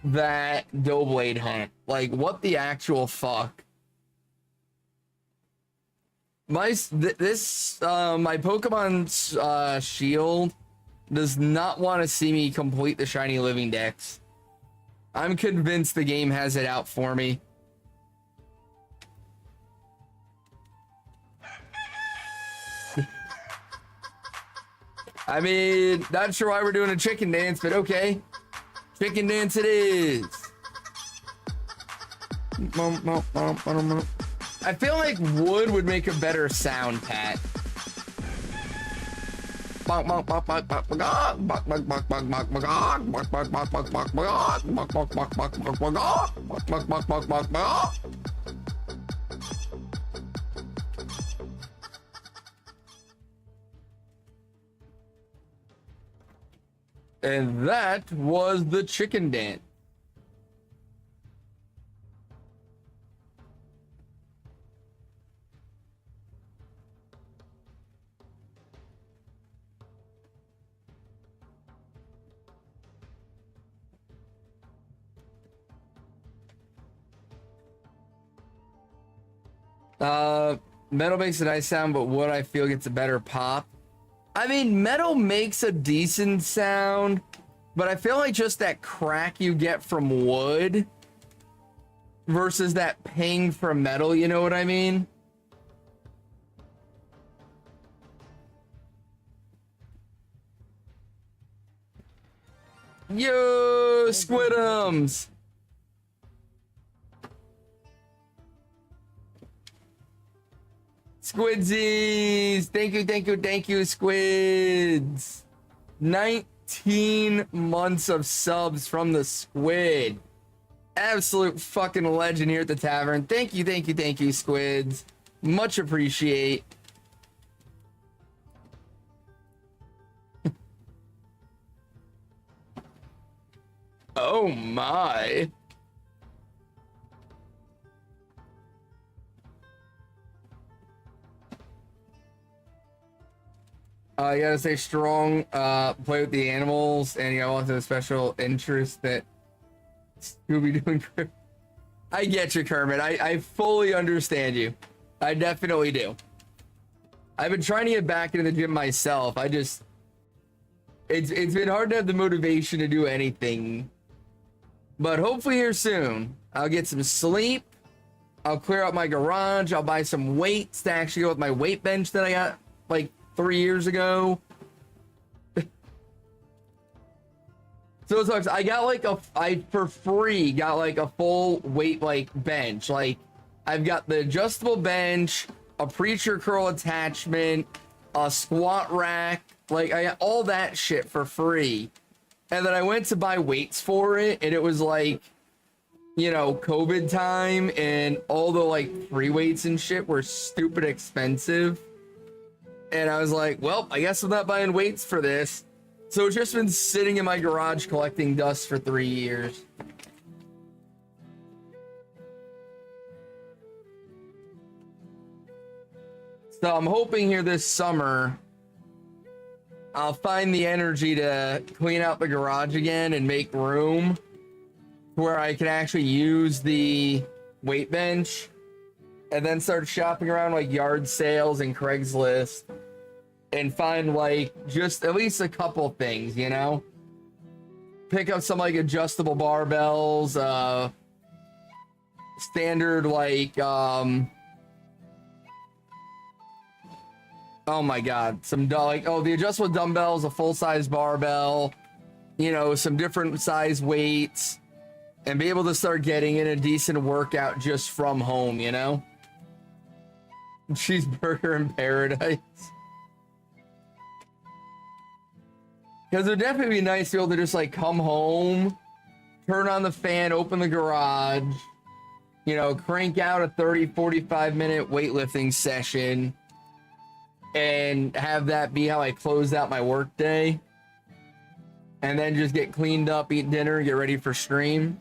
that Doughblade hunt? Like, what the actual fuck? My Pokemon's Shield does not want to see me complete the Shiny Living Dex. I'm convinced the game has it out for me. I mean, not sure why we're doing a chicken dance, but okay. Chicken dance it is. I feel like wood would make a better sound, Pat. And that was the chicken dance. Metal makes a nice sound, but wood I feel gets a better pop. I mean, metal makes a decent sound, but I feel like just that crack you get from wood versus that ping from metal, you know what I mean? Yo, Squidums! Squidsies! Thank you, Squids! 19 months of subs from the squid. Absolute fucking legend here at the tavern. Thank you, thank you, thank you, squids. Much appreciate. Oh my. You gotta stay strong, play with the animals, and you know, also a special interest that Scooby doing. I get you, Kermit. I fully understand you. I definitely do. I've been trying to get back into the gym myself. It's been hard to have the motivation to do anything. But hopefully here soon, I'll get some sleep. I'll clear out my garage. I'll buy some weights to actually go with my weight bench that I got like 3 years ago. So it sucks. I got like I for free got like a full weight like bench. Like I've got the adjustable bench, a preacher curl attachment, a squat rack. Like I got all that shit for free. And then I went to buy weights for it, and it was like, you know, COVID time, and all the like free weights and shit were stupid expensive. And I was like, well, I guess I'm not buying weights for this. So it's just been sitting in my garage collecting dust for 3 years. So I'm hoping here this summer, I'll find the energy to clean out the garage again and make room where I can actually use the weight bench, and then start shopping around like yard sales and Craigslist and find like just at least a couple things, you know? Pick up some like adjustable barbells, standard like oh my god, some like the adjustable dumbbells, a full-size barbell, you know, some different size weights, and be able to start getting in a decent workout just from home, you know? Cheeseburger in paradise. Because it would definitely be nice to be able to just like come home, turn on the fan, open the garage, you know, crank out a 30-45 minute weightlifting session, and have that be how I close out my work day, and then just get cleaned up, eat dinner, get ready for stream.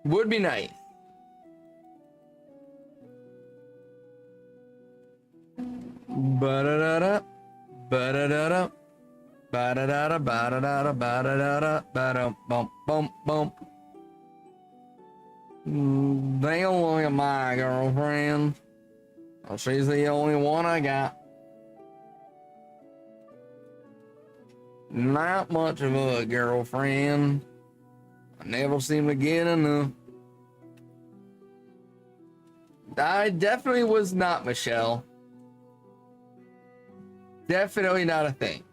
Would be nice. Ba-da-da-da, ba-da-da-da, ba-da-da-da, ba-da-da-da, ba-da-da-da, ba-dum, bum, bum, bum. They look at my girlfriend. She's the only one I got. Not much of a girlfriend. I never seem to get enough. I definitely was not, Michelle. Definitely not a thing.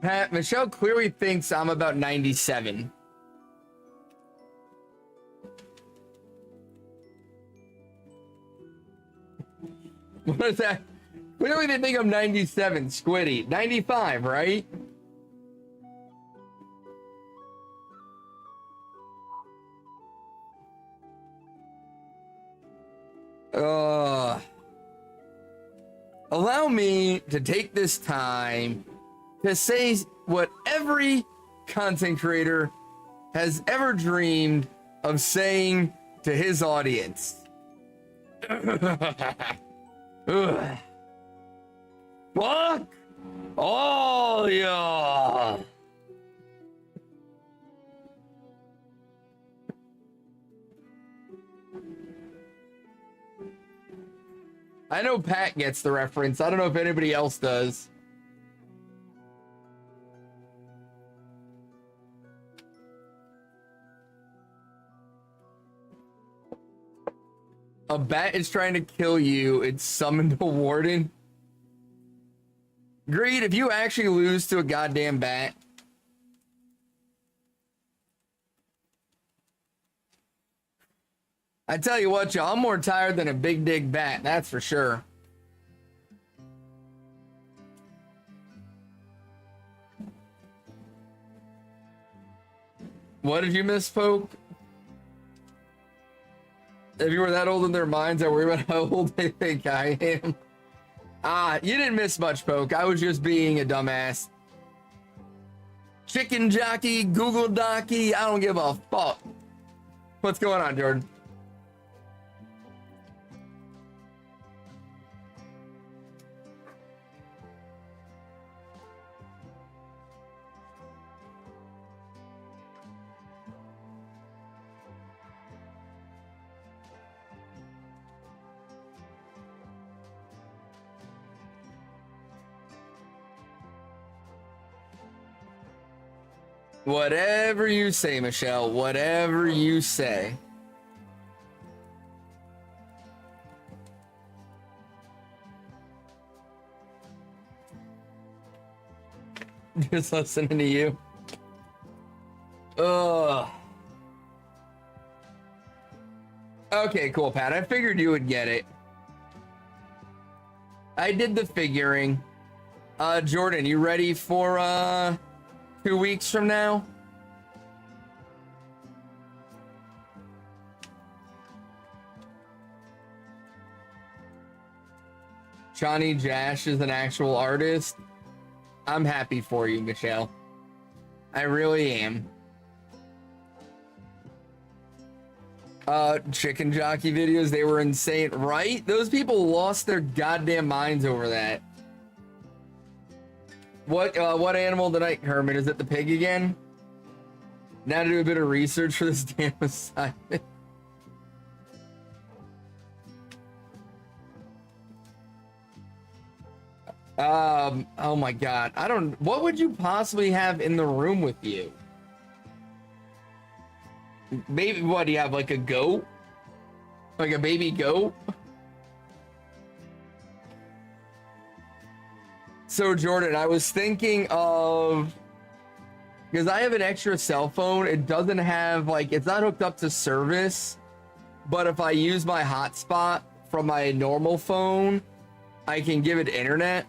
Pat, Michelle clearly thinks I'm about 97. What is that? Clearly they think I'm 97, Squiddy. 95, right? Allow me to take this time to say what every content creator has ever dreamed of saying to his audience. Fuck all y'all. I know Pat gets the reference. I don't know if anybody else does. A bat is trying to kill you. It's summoned a warden. Greed, if you actually lose to a goddamn bat. I tell you what, y'all, I'm more tired than a big dick bat, that's for sure. What did you miss, Poke? If you were that old in their minds, I worry about how old they think I am. Ah, you didn't miss much, Poke. I was just being a dumbass. Chicken jockey, Google docky, I don't give a fuck. What's going on, Jordan? Whatever you say, Michelle. Whatever you say. Just listening to you. Ugh. Okay, cool, Pat. I figured you would get it. I did the figuring. Jordan, you ready for 2 weeks from now? Johnny Jash is an actual artist. I'm happy for you, Michelle. I really am. Chicken jockey videos, they were insane, right? Those people lost their goddamn minds over that. What animal tonight, Herman? Is it the pig again? Now to do a bit of research for this damn assignment. Oh my god. What would you possibly have in the room with you? Maybe, what do you have, like a goat? Like a baby goat? So Jordan, I was thinking of, because I have an extra cell phone, it doesn't have, like, it's not hooked up to service, but if I use my hotspot from my normal phone, I can give it internet.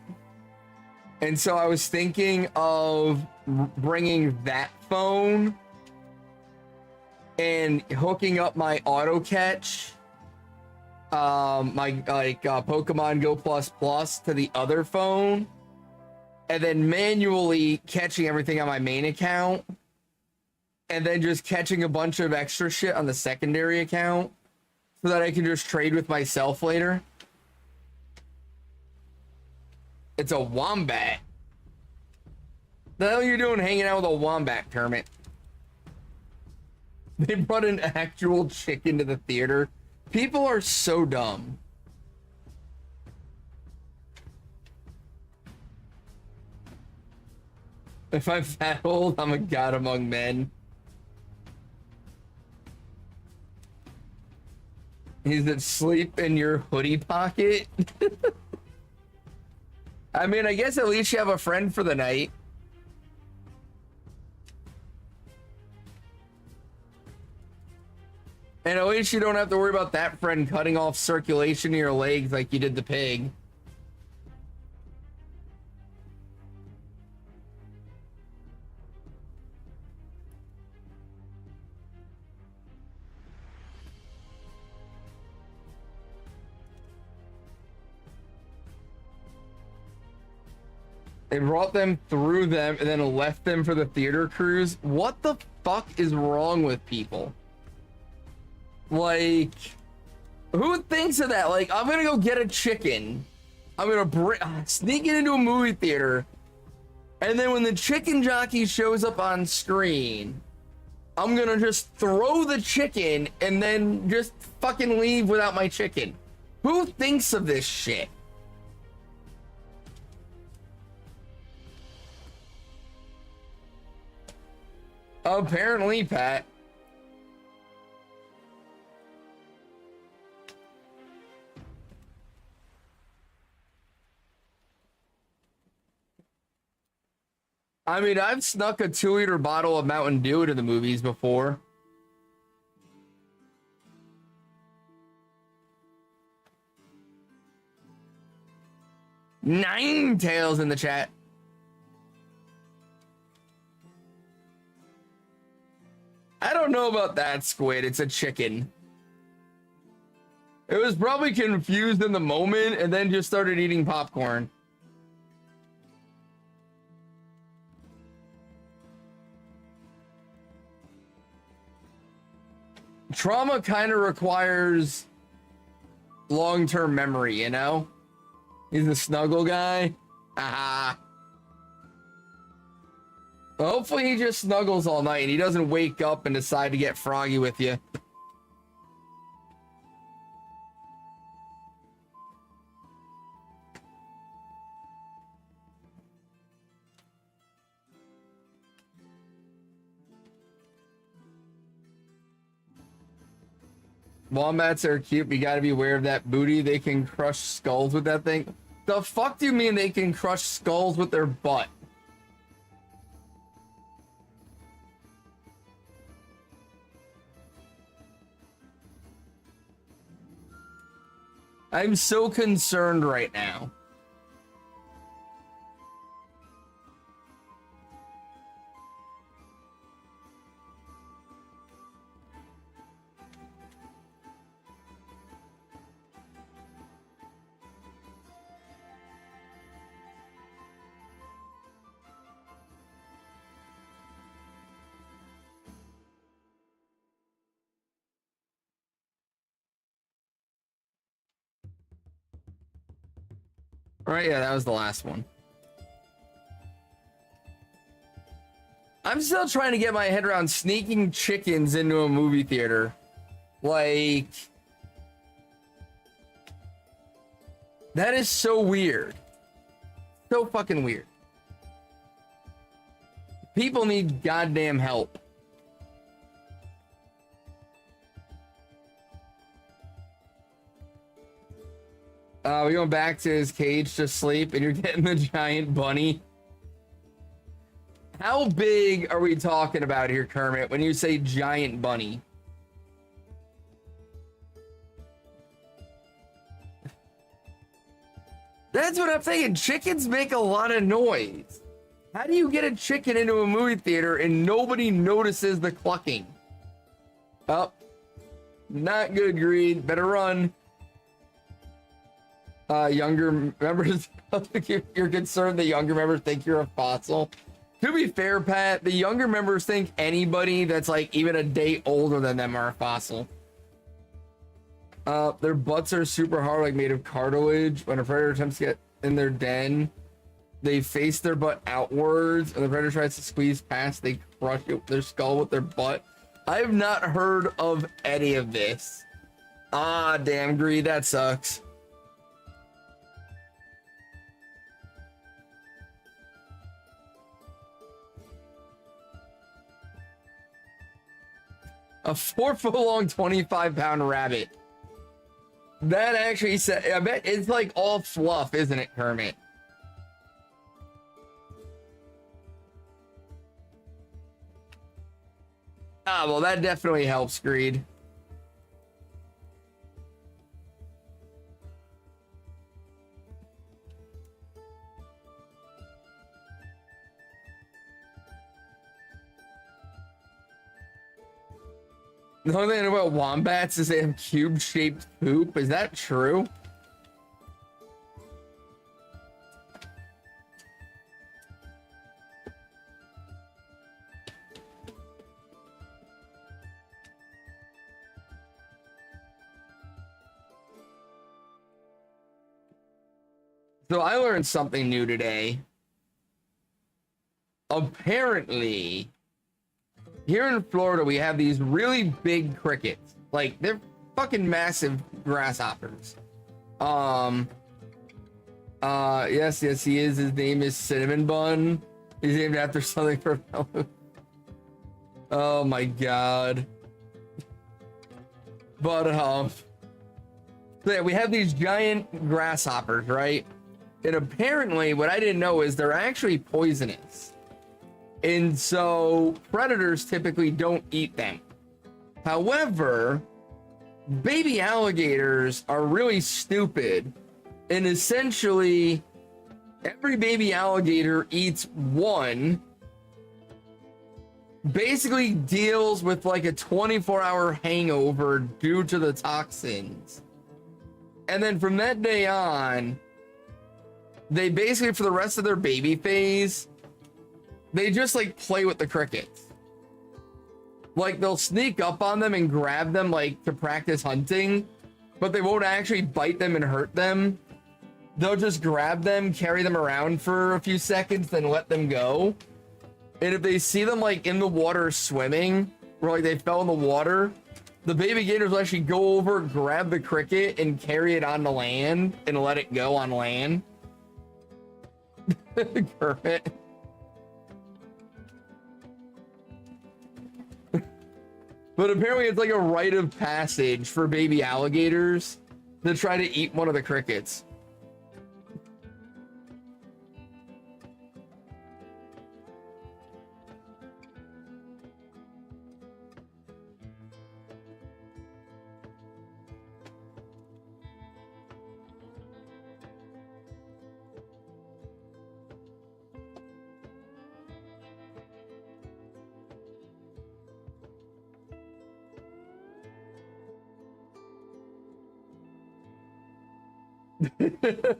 And so I was thinking of bringing that phone and hooking up my auto catch, Pokemon Go Plus Plus to the other phone, and then manually catching everything on my main account, and then just catching a bunch of extra shit on the secondary account so that I can just trade with myself later. It's a wombat. The hell are you doing hanging out with a wombat, Kermit? They brought an actual chicken to the theater. People are so dumb. If I'm that old, I'm a god among men. He's asleep in your hoodie pocket. I mean, I guess at least you have a friend for the night. And at least you don't have to worry about that friend cutting off circulation in your legs like you did the pig. They brought them through them and then left them for the theater cruise. What the fuck is wrong with people? Like, who thinks of that? Like, I'm gonna go get a chicken. I'm gonna sneak it into a movie theater. And then when the chicken jockey shows up on screen, I'm gonna just throw the chicken and then just fucking leave without my chicken. Who thinks of this shit? Apparently, Pat. I mean, I've snuck a 2-liter bottle of Mountain Dew to the movies before. Nine Tails in the chat. I don't know about that, Squid. It's a chicken. It was probably confused in the moment and then just started eating popcorn. Trauma kind of requires long-term memory, you know? He's the snuggle guy. Aha. Well, hopefully he just snuggles all night and he doesn't wake up and decide to get froggy with you. Wombats are cute, but you gotta be aware of that booty. They can crush skulls with that thing. The fuck do you mean they can crush skulls with their butt? I'm so concerned right now. All right, yeah, that was the last one. I'm still trying to get my head around sneaking chickens into a movie theater. Like, that is so weird. So fucking weird. People need goddamn help. We're going back to his cage to sleep, and you're getting the giant bunny. How big are we talking about here, Kermit, when you say giant bunny? That's what I'm thinking. Chickens make a lot of noise. How do you get a chicken into a movie theater and nobody notices the clucking? Oh, not good, Greed. Better run. Younger members, you're concerned that younger members think you're a fossil. To be fair, Pat, the younger members think anybody that's like even a day older than them are a fossil. Their butts are super hard, like made of cartilage. When a predator attempts to get in their den, they face their butt outwards. When the predator tries to squeeze past, they crush their skull with their butt. I have not heard of any of this. Ah, damn, Greed, that sucks. A 4-foot long, 25-pound rabbit. That actually said, I bet it's like all fluff, isn't it, Kermit? Ah, well, that definitely helps, Greed. The only thing about wombats is they have cube-shaped poop. Is that true? So I learned something new today. Apparently, here in Florida, we have these really big crickets. Like, they're fucking massive grasshoppers. Yes, he is. His name is Cinnamon Bun. He's named after something for oh my god. But, so yeah, we have these giant grasshoppers, right? And apparently, what I didn't know is they're actually poisonous. And so predators typically don't eat them. However, baby alligators are really stupid, and essentially every baby alligator eats one, basically deals with like a 24-hour hangover due to the toxins. And then from that day on, they basically, for the rest of their baby phase, they just like play with the crickets. Like they'll sneak up on them and grab them like to practice hunting, but they won't actually bite them and hurt them. They'll just grab them, carry them around for a few seconds, then let them go. And if they see them like in the water swimming, or like they fell in the water, the baby gators will actually go over, grab the cricket, and carry it onto land and let it go on land. Kermit. But apparently it's like a rite of passage for baby alligators to try to eat one of the crickets.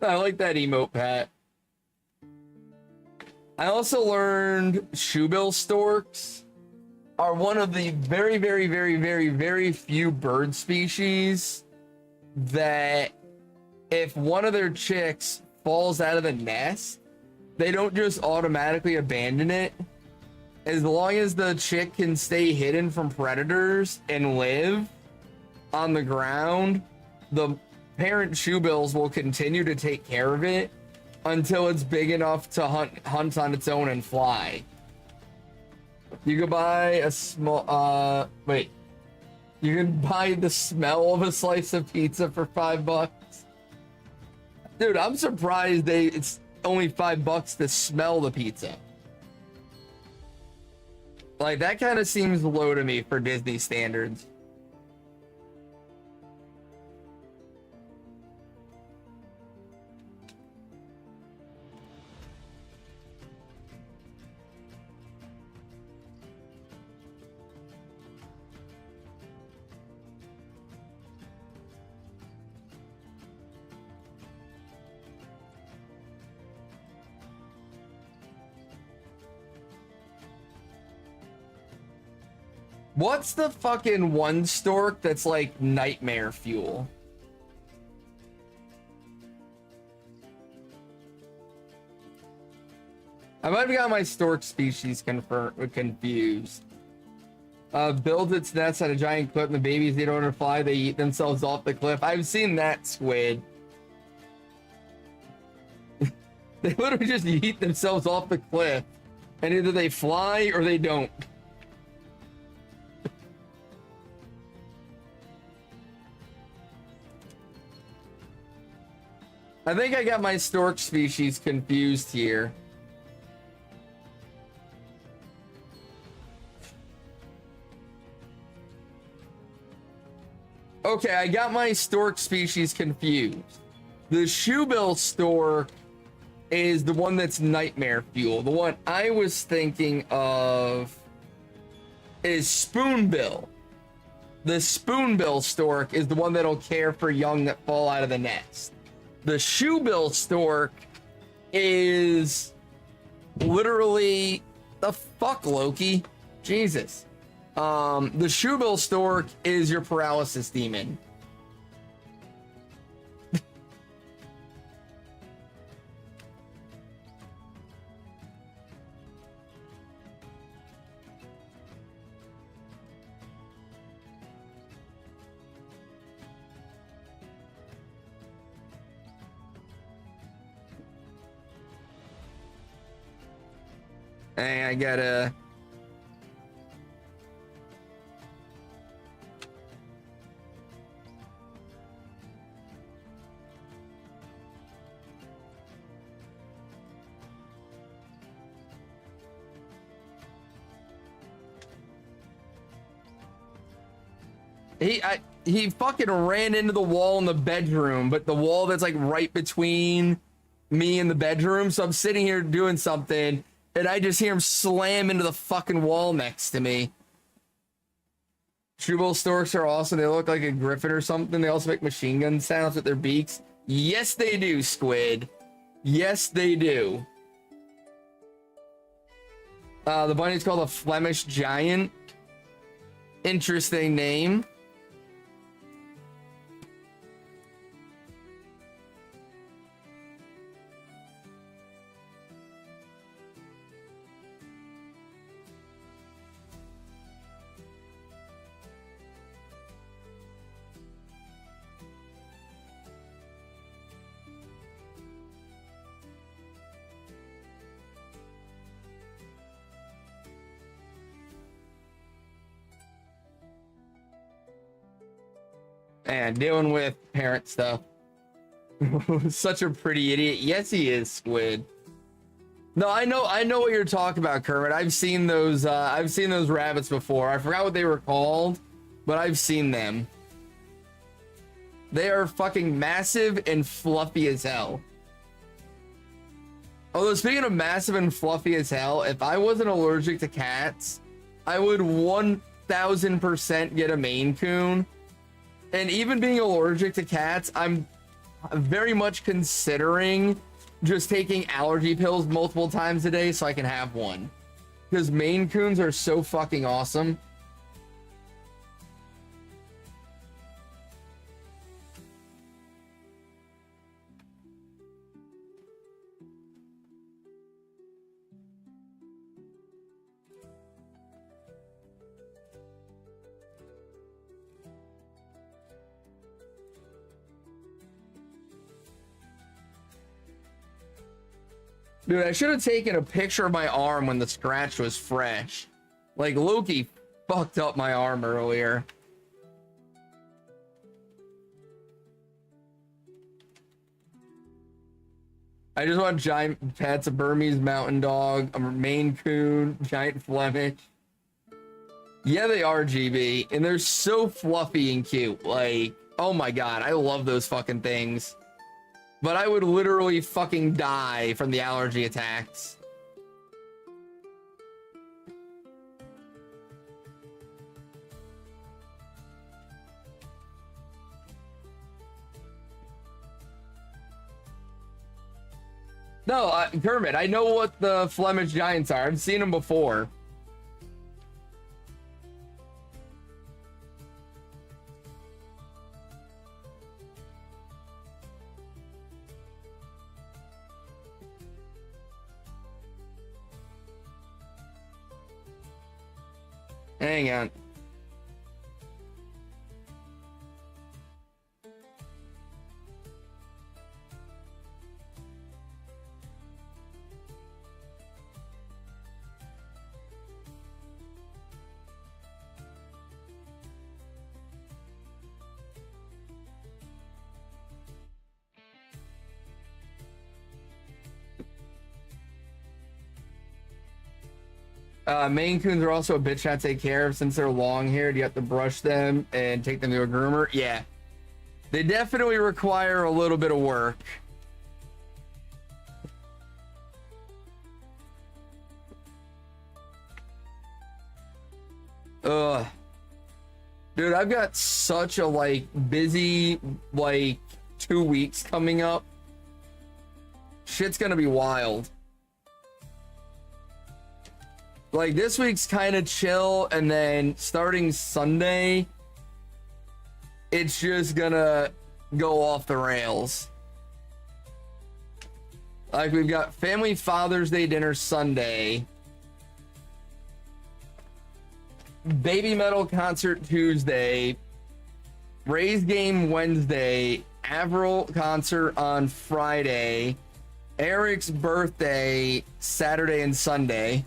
I like that emote, Pat. I also learned shoebill storks are one of the very, very, very, very, very few bird species that if one of their chicks falls out of the nest, they don't just automatically abandon it. As long as the chick can stay hidden from predators and live on the ground, the parent shoebills will continue to take care of it until it's big enough to hunt on its own and fly. You can buy a small you can buy the smell of a slice of pizza for $5. Dude, I'm surprised it's only $5 to smell the pizza. Like, that kind of seems low to me for Disney standards. What's the fucking one stork that's like nightmare fuel? I might have got my stork species confused. Builds its nest on a giant cliff and the babies, they don't want to fly, they eat themselves off the cliff. I've seen that squid. They literally just eat themselves off the cliff. And either they fly or they don't. I think I got my stork species confused here. Okay, I got my stork species confused. The shoebill stork is the one that's nightmare fuel. The one I was thinking of is spoonbill. The spoonbill stork is the one that'll care for young that fall out of the nest. The shoebill stork is literally the fuck, Loki. Jesus. The shoebill stork is your paralysis demon. Hey, I gotta... He fucking ran into the wall in the bedroom, but the wall that's like right between me and the bedroom. So I'm sitting here doing something, and I just hear him slam into the fucking wall next to me. Shoebill storks are awesome. They look like a griffin or something. They also make machine gun sounds with their beaks. Yes, they do, Squid. Yes, they do. The bunny's called a Flemish giant. Interesting name. Man, dealing with parent stuff. Such a pretty idiot. Yes, he is, Squid. No, I know what you're talking about, Kermit. I've seen those rabbits before. I forgot what they were called, but I've seen them. They are fucking massive and fluffy as hell. Although, speaking of massive and fluffy as hell, if I wasn't allergic to cats, I would 1000% get a Maine Coon. And even being allergic to cats, I'm very much considering just taking allergy pills multiple times a day so I can have one. Because Maine Coons are so fucking awesome. Dude, I should have taken a picture of my arm when the scratch was fresh. Like, Loki fucked up my arm earlier. I just want giant pets, a Burmese mountain dog, a Maine Coon, giant Flemish. Yeah, they are, GB. And they're so fluffy and cute. Like, oh my god, I love those fucking things. But I would literally fucking die from the allergy attacks. No, Kermit, I know what the Flemish giants are. I've seen them before. Hang on. Maine Coons are also a bitch to take care of since they're long haired. You have to brush them and take them to a groomer. Yeah. They definitely require a little bit of work. Ugh. Dude, I've got such a busy 2 weeks coming up. Shit's gonna be wild. Like, this week's kind of chill, and then starting Sunday, it's just gonna go off the rails. Like, we've got Family Father's Day dinner Sunday, Baby Metal concert Tuesday, Rays game Wednesday, Avril concert on Friday, Eric's birthday Saturday and Sunday.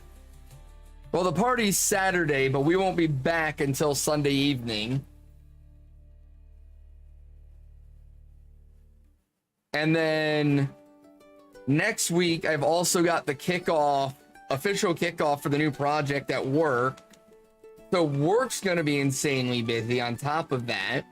Well, the party's Saturday, but we won't be back until Sunday evening. And then next week, I've also got the official kickoff for the new project at work. So work's gonna be insanely busy on top of that.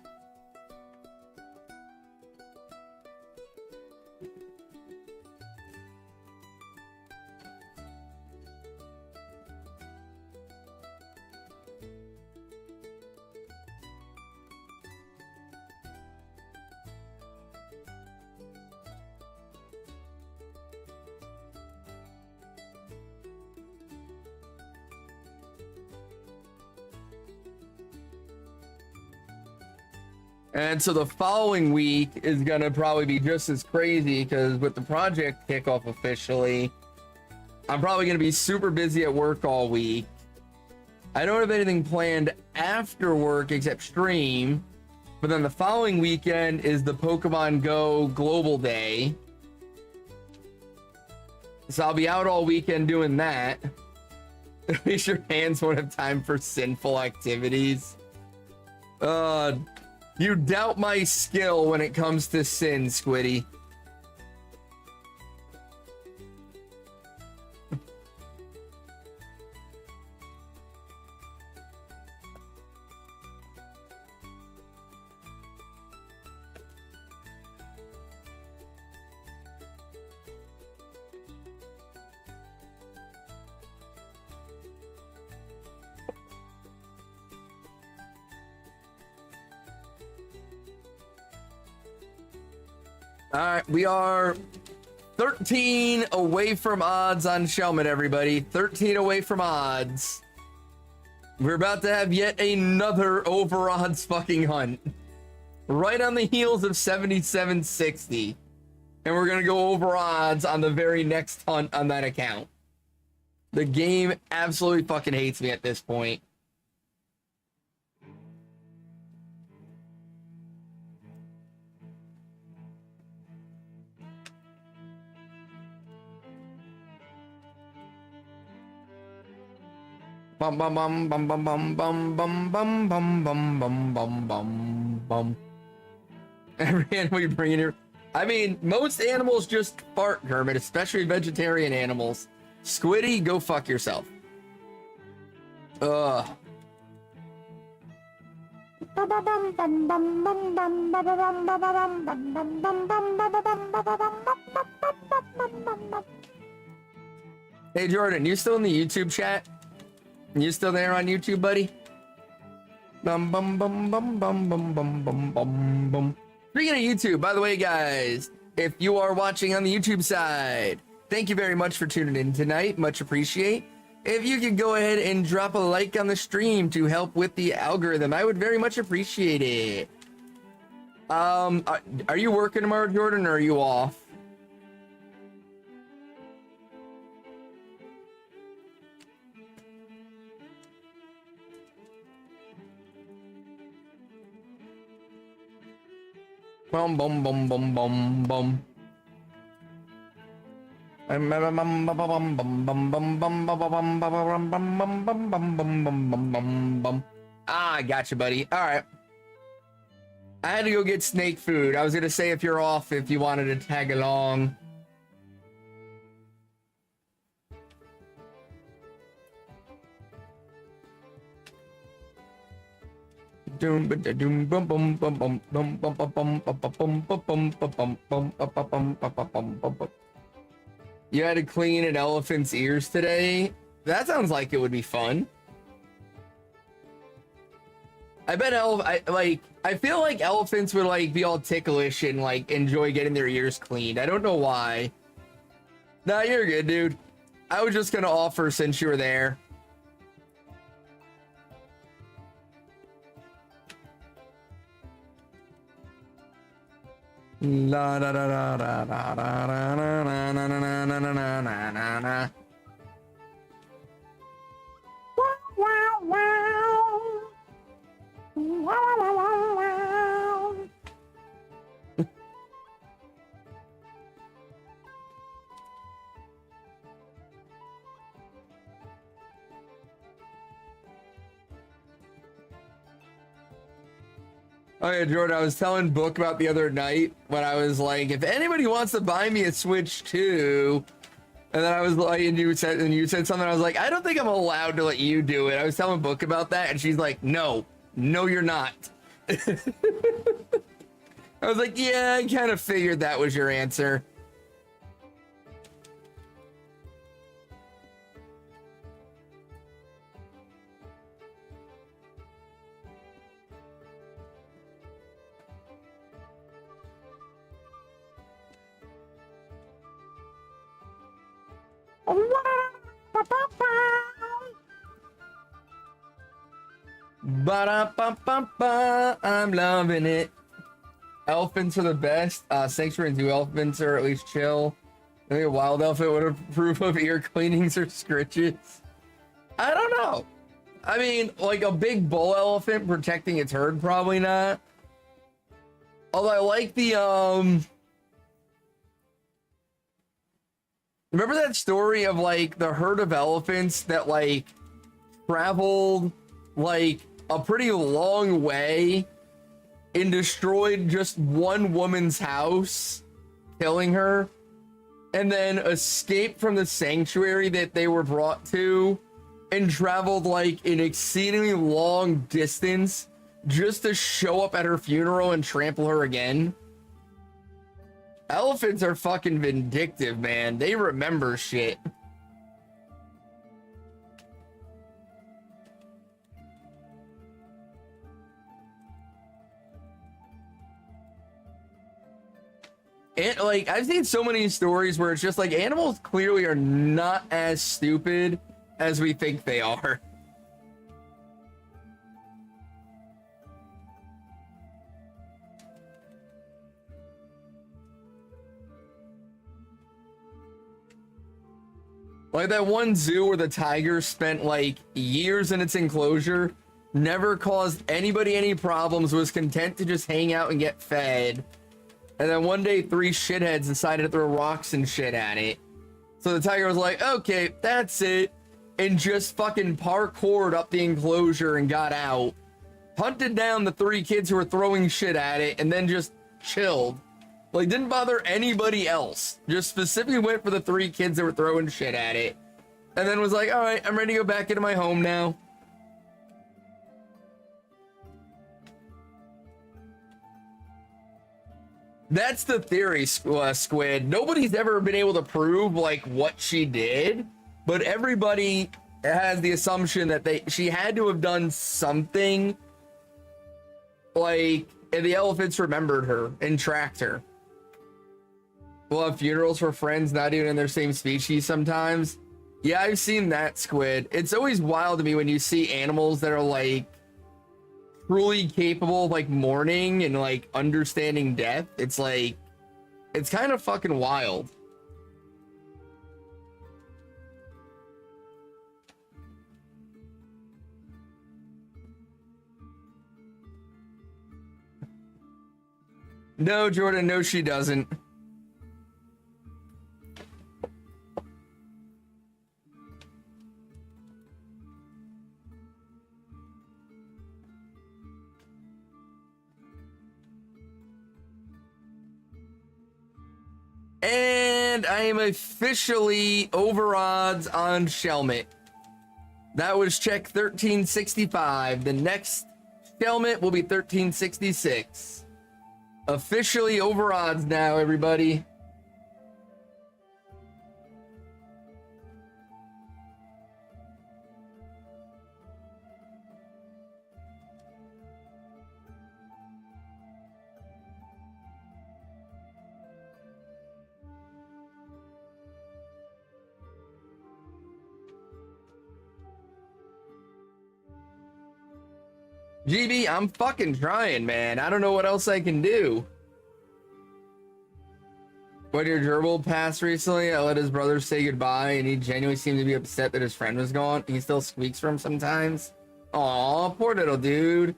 And so the following week is going to probably be just as crazy because with the project kickoff officially, I'm probably going to be super busy at work all week. I don't have anything planned after work except stream, but then the following weekend is the Pokemon Go Global Day. So I'll be out all weekend doing that. At least your hands won't have time for sinful activities. You doubt my skill when it comes to sin, Squiddy. All right, we are 13 away from odds on Shelmet, everybody. 13 away from odds. We're about to have yet another over odds fucking hunt. Right on the heels of 7760. And we're going to go over odds on the very next hunt on that account. The game absolutely fucking hates me at this point. Bum bum bum bum bum bum bum bum bum bum bum bum bum bum bum. Every animal you bring in here. I mean, most animals just fart, Kermit, especially vegetarian animals. Squiddy, go fuck yourself. Ugh. Hey Jordan, you still in the YouTube chat? You still there on YouTube, buddy? Bum bum bum bum bum bum bum bum bum bum. Speaking of YouTube, by the way, guys, if you are watching on the YouTube side, thank you very much for tuning in tonight. Much appreciate. If you could go ahead and drop a like on the stream to help with the algorithm, I would very much appreciate it. Are you working tomorrow, Jordan, or are you off? Bum bum bum bum bum bum. Ah, gotcha, buddy. All right. I had to go get snake food. I was gonna say if you're off, if you wanted to tag along. Doom doom bum bum bum bum bum bum bum bum bum bum bum bum bum bum. You had to clean an elephant's ears today? That sounds like it would be fun. I bet I feel like elephants would like be all ticklish and like enjoy getting their ears cleaned. I don't know why. Nah, you're good, dude. I was just gonna offer since you were there. La da da da da da da da na na na na na na na na na. Wow wow wow. Wow wow wow wow. Oh yeah, Jordan, I was telling Book about the other night when I was like, if anybody wants to buy me a Switch 2, And then I was like, and you said something. I was like, I don't think I'm allowed to let you do it. I was telling Book about that, and she's like, no, you're not. I was like, yeah, I kind of figured that was your answer. Ba-da-ba-ba-ba, I'm loving it. Elephants are the best. Sanctuary and Zoo elephants are at least chill. I think a wild elephant would approve of ear cleanings or scritches. I don't know. I mean, like a big bull elephant protecting its herd, probably not. Although I like the, remember that story of like the herd of elephants that like traveled like a pretty long way and destroyed just one woman's house, killing her, and then escaped from the sanctuary that they were brought to and traveled like an exceedingly long distance just to show up at her funeral and trample her again? Elephants are fucking vindictive, man. They remember shit. And like, I've seen so many stories where it's just like animals clearly are not as stupid as we think they are. Like that one zoo where the tiger spent like years in its enclosure, never caused anybody any problems, was content to just hang out and get fed. And then one day, 3 shitheads decided to throw rocks and shit at it. So the tiger was like, okay, that's it. And just fucking parkoured up the enclosure and got out. Hunted down the 3 kids who were throwing shit at it and then just chilled. Like, didn't bother anybody else. Just specifically went for the 3 kids that were throwing shit at it. And then was like, all right, I'm ready to go back into my home now. That's the theory, Squid. Nobody's ever been able to prove like what she did, but everybody has the assumption that she had to have done something, like, and the elephants remembered her and tracked her. We'll have funerals for friends not even in their same species sometimes. Yeah, I've seen that, Squid. It's always wild to me when you see animals that are like truly capable of like mourning and like understanding death. It's like, it's kind of fucking wild. No, Jordan, no, she doesn't. And I am officially over odds on Shelmet. That was check 1365. The next Shelmet will be 1366. Officially over odds now, everybody. GB, I'm fucking trying, man. I don't know what else I can do. When your gerbil passed recently, I let his brother say goodbye, and he genuinely seemed to be upset that his friend was gone. He still squeaks for him sometimes. Aw, poor little dude.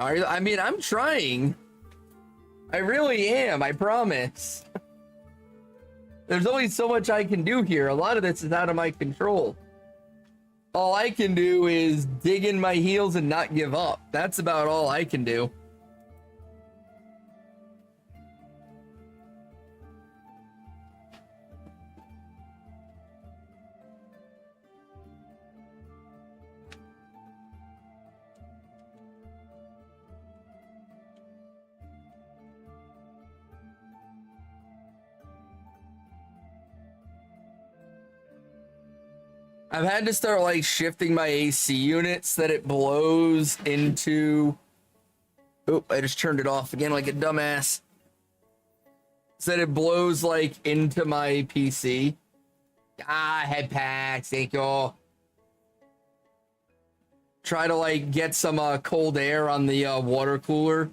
I mean, I'm trying. I really am, I promise. There's only so much I can do here. A lot of this is out of my control. All I can do is dig in my heels and not give up. That's about all I can do. I've had to start like shifting my AC units that it blows into. Oh, I just turned it off again like a dumbass. So that it blows like into my PC. Ah, head packs, thank you. Try to like get some cold air on the water cooler.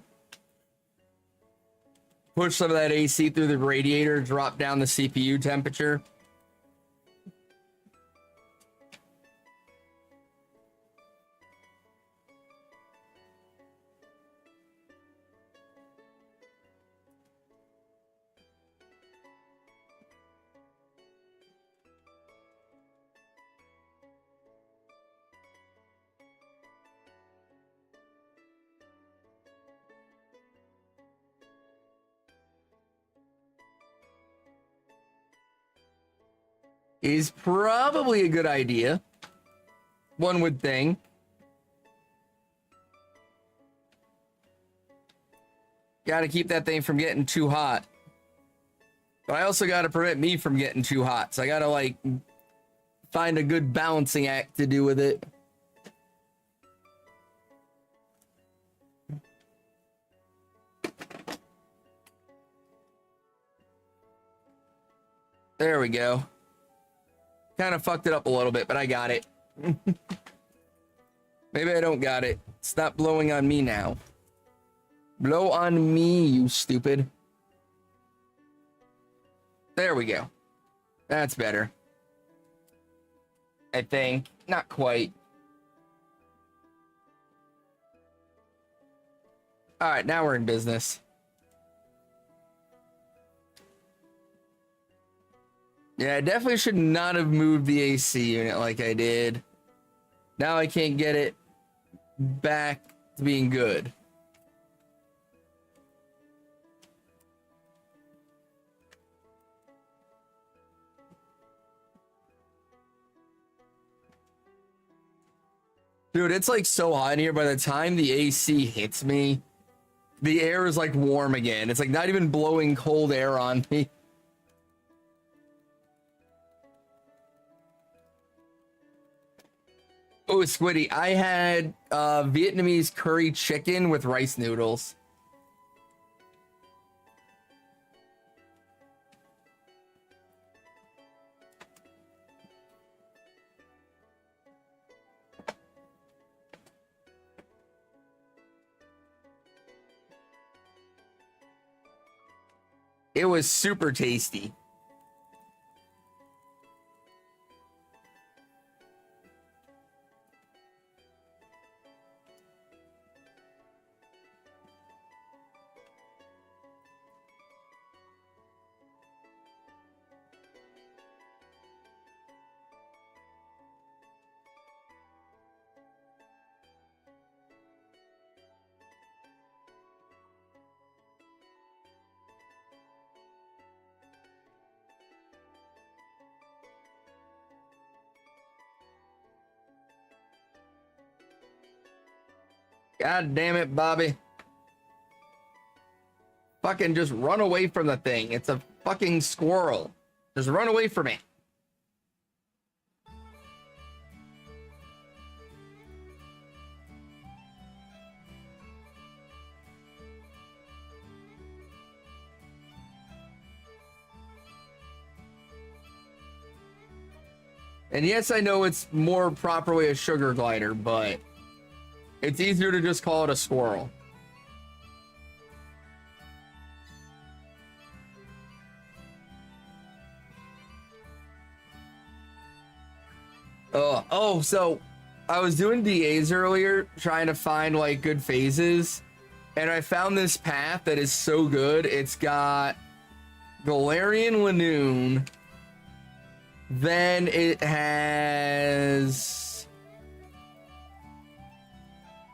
Push some of that AC through the radiator, drop down the CPU temperature. Is probably a good idea. One would think. Got to keep that thing from getting too hot. But I also got to prevent me from getting too hot. So I got to like find a good balancing act to do with it. There we go. Kind of fucked it up a little bit, but I got it. Maybe I don't got it. Stop blowing on me now. Blow on me, you stupid. There we go. That's better. I think. Not quite. All right, now we're in business. Yeah, I definitely should not have moved the AC unit like I did. Now I can't get it back to being good. Dude, it's like so hot in here. By the time the AC hits me, the air is like warm again. It's like not even blowing cold air on me. Oh, Squiddy, I had Vietnamese curry chicken with rice noodles. It was super tasty. God damn it, Bobby. Fucking just run away from the thing. It's a fucking squirrel. Just run away from it. And yes, I know it's more properly a sugar glider, but it's easier to just call it a squirrel. Oh, so I was doing DAs earlier, trying to find like good phases, And I found this path that is so good. It's got Galarian Lanoon. Then it has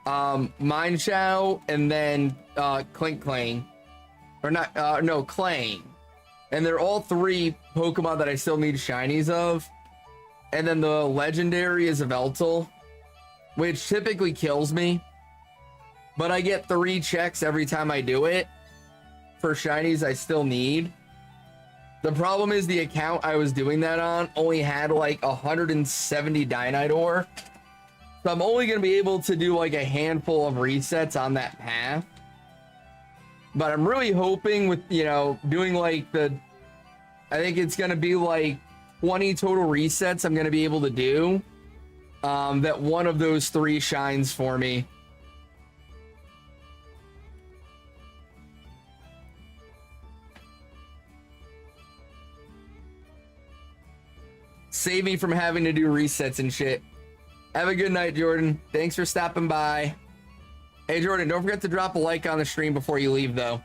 Mineshaw and then Clink Clang. Or not, no, Clang. And they're all three Pokemon that I still need shinies of. And then the legendary is a Veltal, which typically kills me. But I get 3 checks every time I do it for shinies I still need. The problem is the account I was doing that on only had like 170 Dynite. So I'm only going to be able to do like a handful of resets on that path. But I'm really hoping with, you know, doing like I think it's going to be like 20 total resets I'm going to be able to do. That one of those 3 shines for me. Save me from having to do resets and shit. Have a good night, Jordan. Thanks for stopping by. Hey, Jordan, don't forget to drop a like on the stream before you leave, though.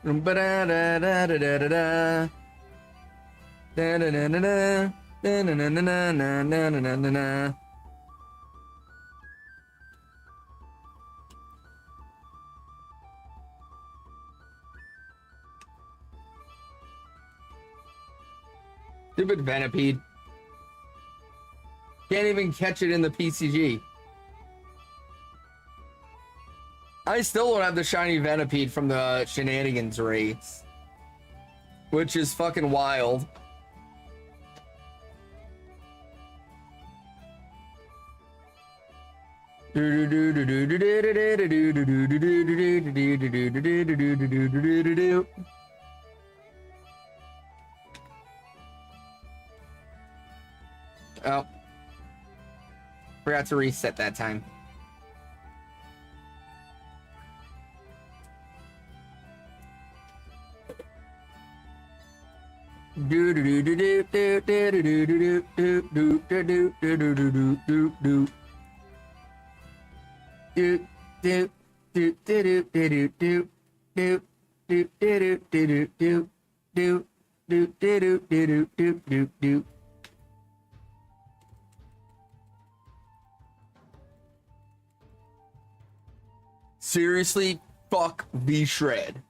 Ba-da-da-da-da-da-da. Da-da-da-da-da. Na-na-na-na-na-na-na-na-na. Stupid Venipede. Can't even catch it in the PCG. I still don't have the shiny Venipede from the Shenanigans race, which is fucking wild. Oh, forgot to reset that time. Seriously, fuck V-Shred.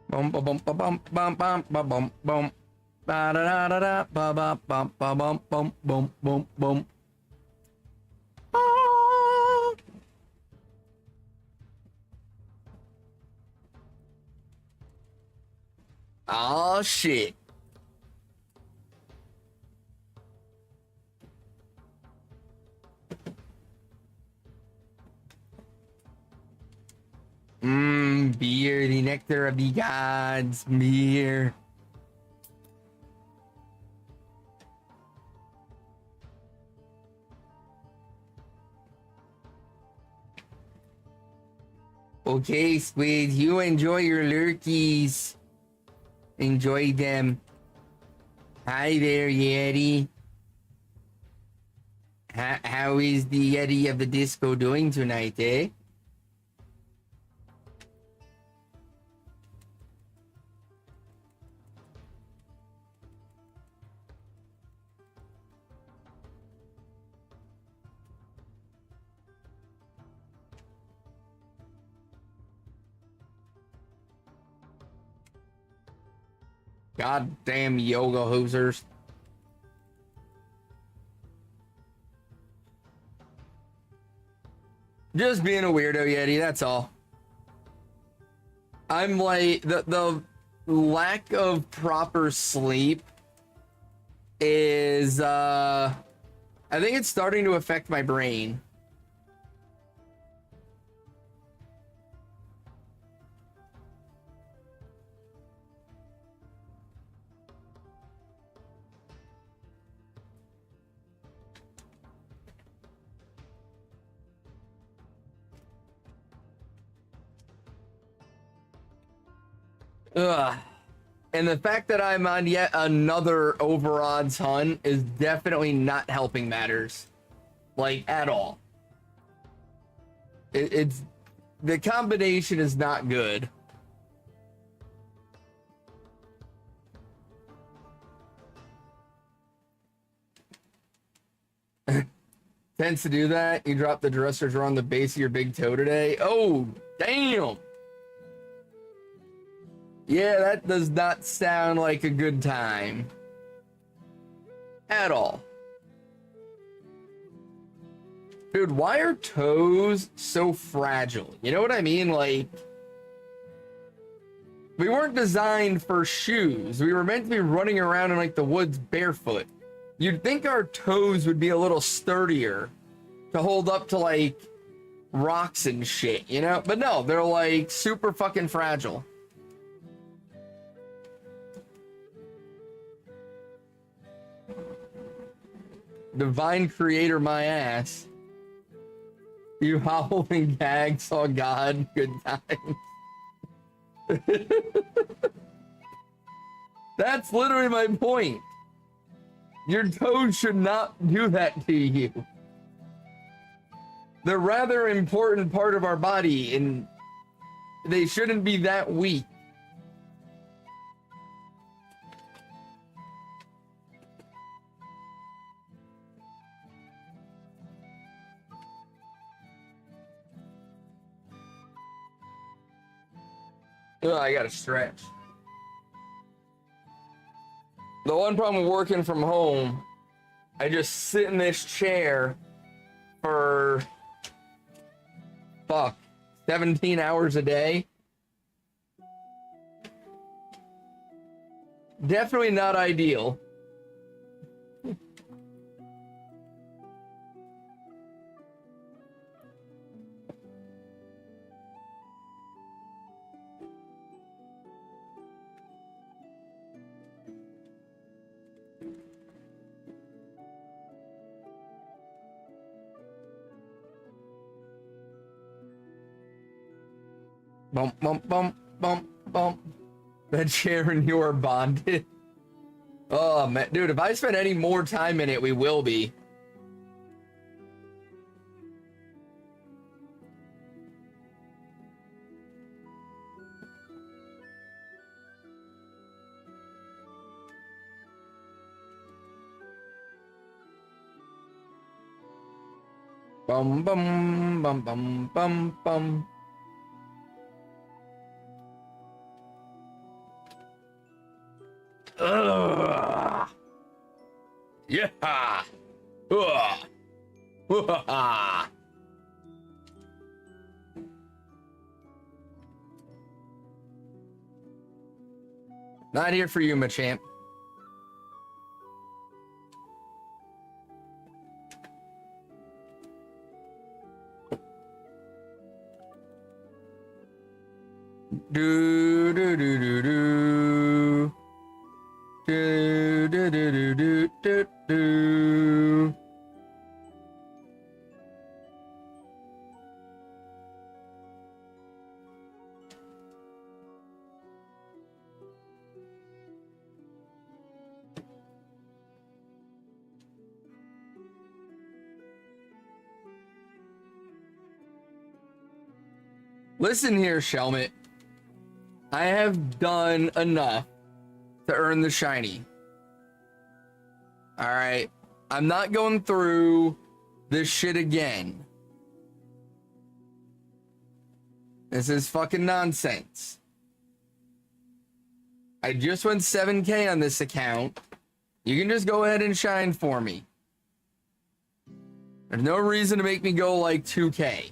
Bum bum bum bum bum bum bum bum bum ba da da da da ba ba bum bum bum bum bum bum. Oh shit. Beer, the nectar of the gods, beer. Okay, Squid, you enjoy your lurkies. Enjoy them. Hi there, Yeti. How is the Yeti of the disco doing tonight, eh? Goddamn yoga hosers. Just being a weirdo, Yeti, that's all. I'm like the lack of proper sleep is I think it's starting to affect my brain. Ugh. And the fact that I'm on yet another over-odds hunt is definitely not helping matters. Like, at all. It's... The combination is not good. Tends to do that. You drop the dresser drawer on the base of your big toe today. Oh, damn! Yeah, that does not sound like a good time. At all. Dude, why are toes so fragile? You know what I mean? Like, we weren't designed for shoes. We were meant to be running around in like the woods barefoot. You'd think our toes would be a little sturdier to hold up to like rocks and shit, you know? But no, they're like super fucking fragile. Divine creator my ass. You howl and gag, saw God, good times. That's literally my point. Your toes should not do that to you. They're rather important part of our body, and they shouldn't be that weak. Oh, I gotta stretch. The one problem with working from home, I just sit in this chair for, fuck, 17 hours a day. Definitely not ideal. Bump, bump, bump, bump, bump. That chair and you are bonded. Oh, man. Dude, if I spend any more time in it, we will be. Bum, bum, bum, bum, bum, bum. Ugh. Yeah. Not here for you, Machamp. Do do do do do. Do do do do do do do. Listen here, Shelmet. I have done enough to earn the shiny. All right. I'm not going through this shit again. This is fucking nonsense. I just went 7K on this account. You can just go ahead and shine for me. There's no reason to make me go like 2K.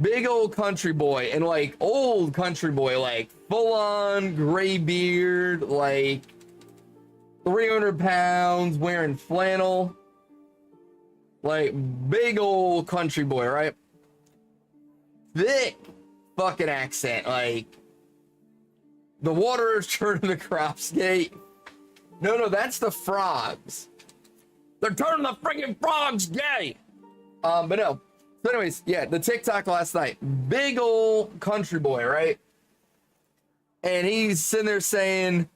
Big old country boy, and like old country boy, like full on gray beard, like 300 pounds, wearing flannel, like big old country boy, right? Thick fucking accent, like the water is turning the crops gay. No, that's the frogs. They're turning the freaking frogs gay. But no. So anyways, yeah, the TikTok last night, big old country boy, right? And he's sitting there saying,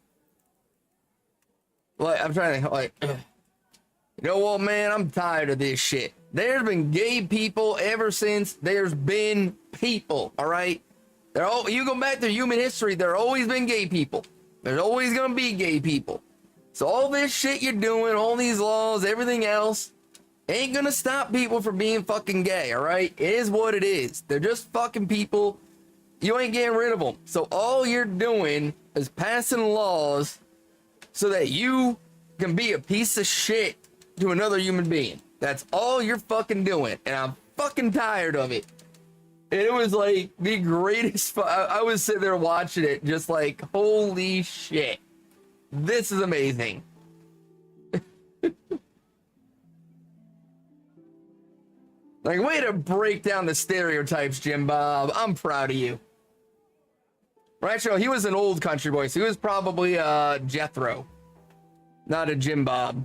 like, I'm trying to think, like, you know what, man, I'm tired of this shit. There's been gay people ever since there's been people, all right? You go back to human history, there always been gay people. There's always gonna be gay people. So all this shit you're doing, all these laws, everything else, ain't gonna stop people from being fucking gay, all right? It is what it is. They're just fucking people. You ain't getting rid of them. So all you're doing is passing laws so that you can be a piece of shit to another human being. That's all you're fucking doing. And I'm fucking tired of it. And it was like the greatest. I was sitting there watching it just like, holy shit. This is amazing. Like, way to break down the stereotypes, Jim Bob. I'm proud of you. Right, actually, he was an old country boy, so he was probably Jethro, not a Jim Bob.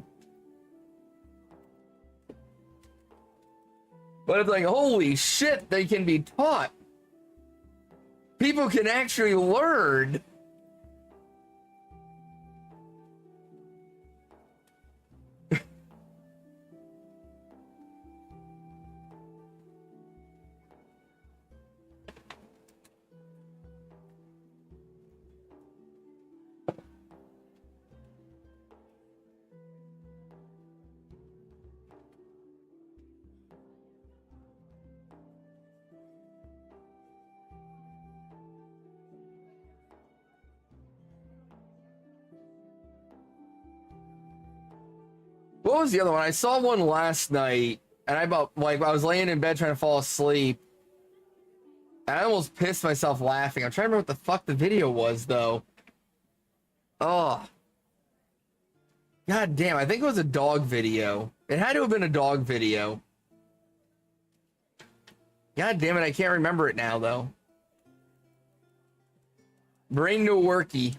But it's like, holy shit, they can be taught. People can actually learn. What was the other one? I saw one last night, and I was laying in bed trying to fall asleep. And I almost pissed myself laughing. I'm trying to remember what the fuck the video was, though. Oh. God damn, I think it was a dog video. It had to have been a dog video. God damn it, I can't remember it now, though. Brain no worky.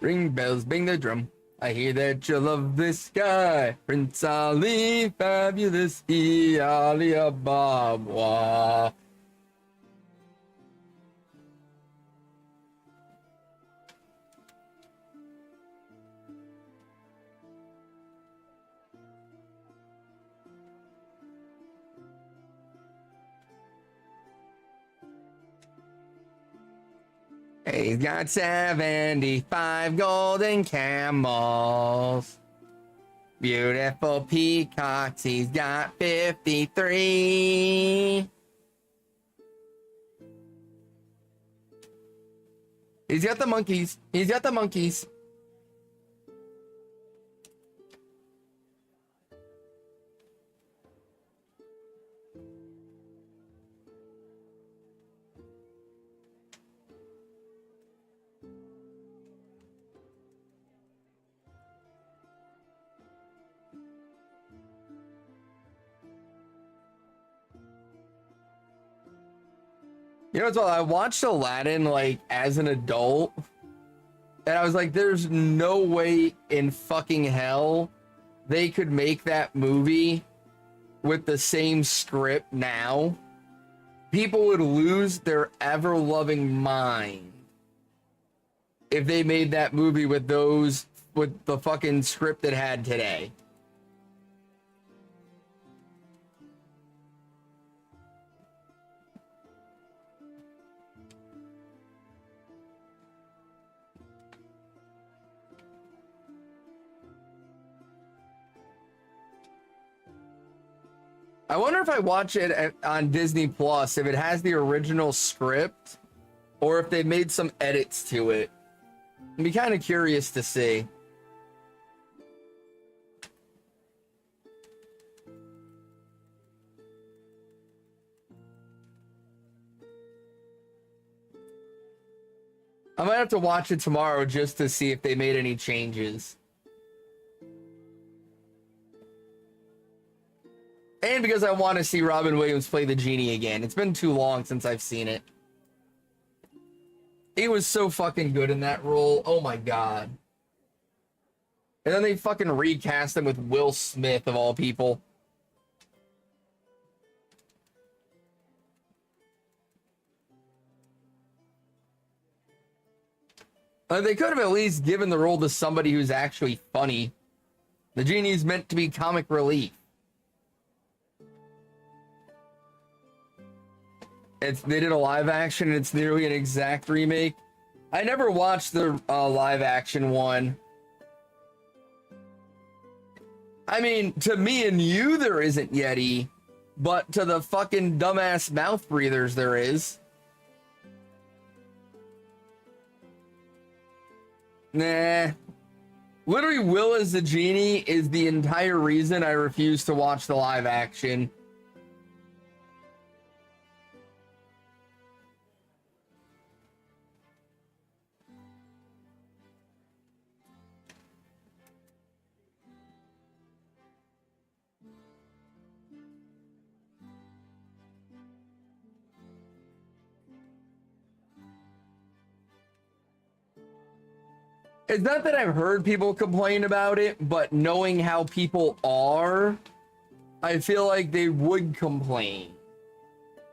Ring bells, bing the drum. I hear that you love this guy, Prince Ali, fabulous, Babwa. He's got 75 golden camels. Beautiful peacocks, he's got 53. He's got the monkeys. He's got the monkeys. You know what's all? I watched Aladdin like as an adult, and I was like, there's no way in fucking hell they could make that movie with the same script now. People would lose their ever-loving mind if they made that movie with the fucking script it had today. I wonder if I watch it on Disney Plus, if it has the original script or if they made some edits to it. I'd be kind of curious to see. I might have to watch it tomorrow just to see if they made any changes. And because I want to see Robin Williams play the genie again. It's been too long since I've seen it. He was so fucking good in that role. Oh my god. And then they fucking recast him with Will Smith, of all people. They could have at least given the role to somebody who's actually funny. The genie's meant to be comic relief. They did a live action and it's nearly an exact remake. I never watched the live action one. I mean, to me and you there isn't Yeti, but to the fucking dumbass mouth breathers there is. Nah. Literally, Will as the genie is the entire reason I refuse to watch the live action. It's not that I've heard people complain about it, but knowing how people are, I feel like they would complain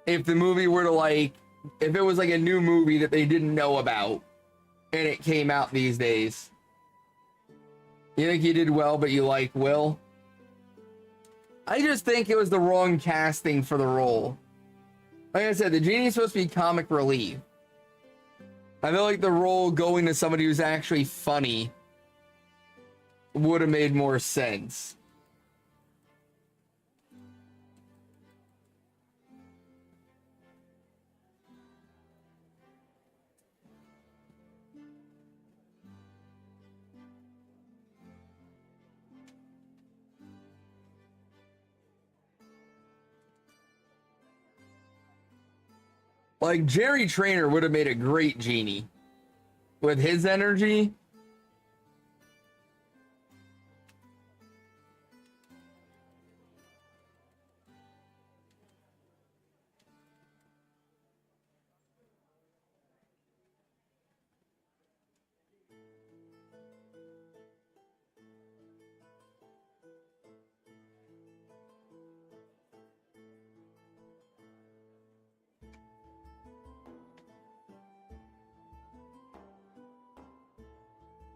if the movie were to if it was like a new movie that they didn't know about and it came out these days. You think he did well, but you like Will? I just think it was the wrong casting for the role. Like I said, the genie's supposed to be comic relief. I feel like the role going to somebody who's actually funny would have made more sense. Like, Jerry Trainer would have made a great genie with his energy.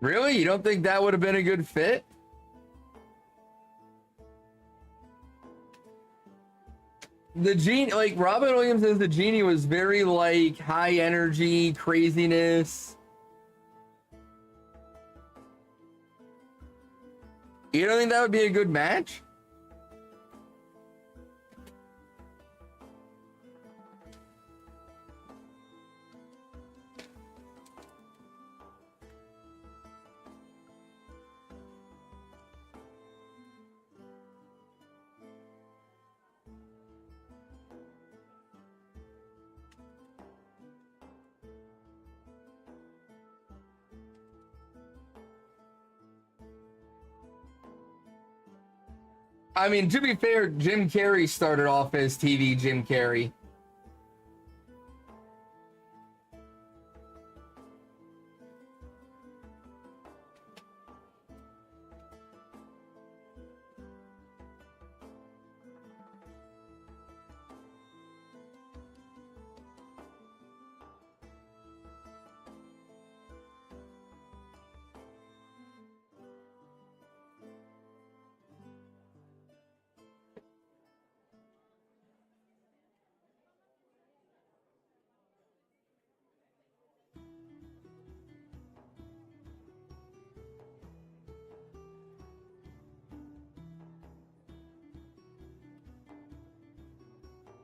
Really? You don't think that would have been a good fit? The genie, like Robin Williams as the genie was very like high energy, craziness. You don't think that would be a good match? I mean, to be fair, Jim Carrey started off as TV Jim Carrey.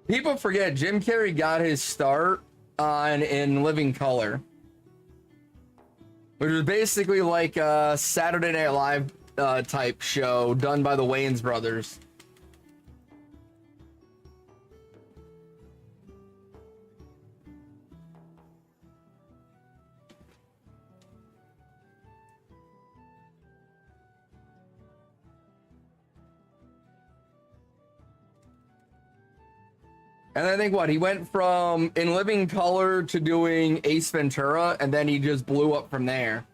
People forget Jim Carrey got his start on In Living Color, which was basically like a Saturday Night Live type show done by the Wayans brothers. And I think what he went from In Living Color to doing Ace Ventura, and then he just blew up from there.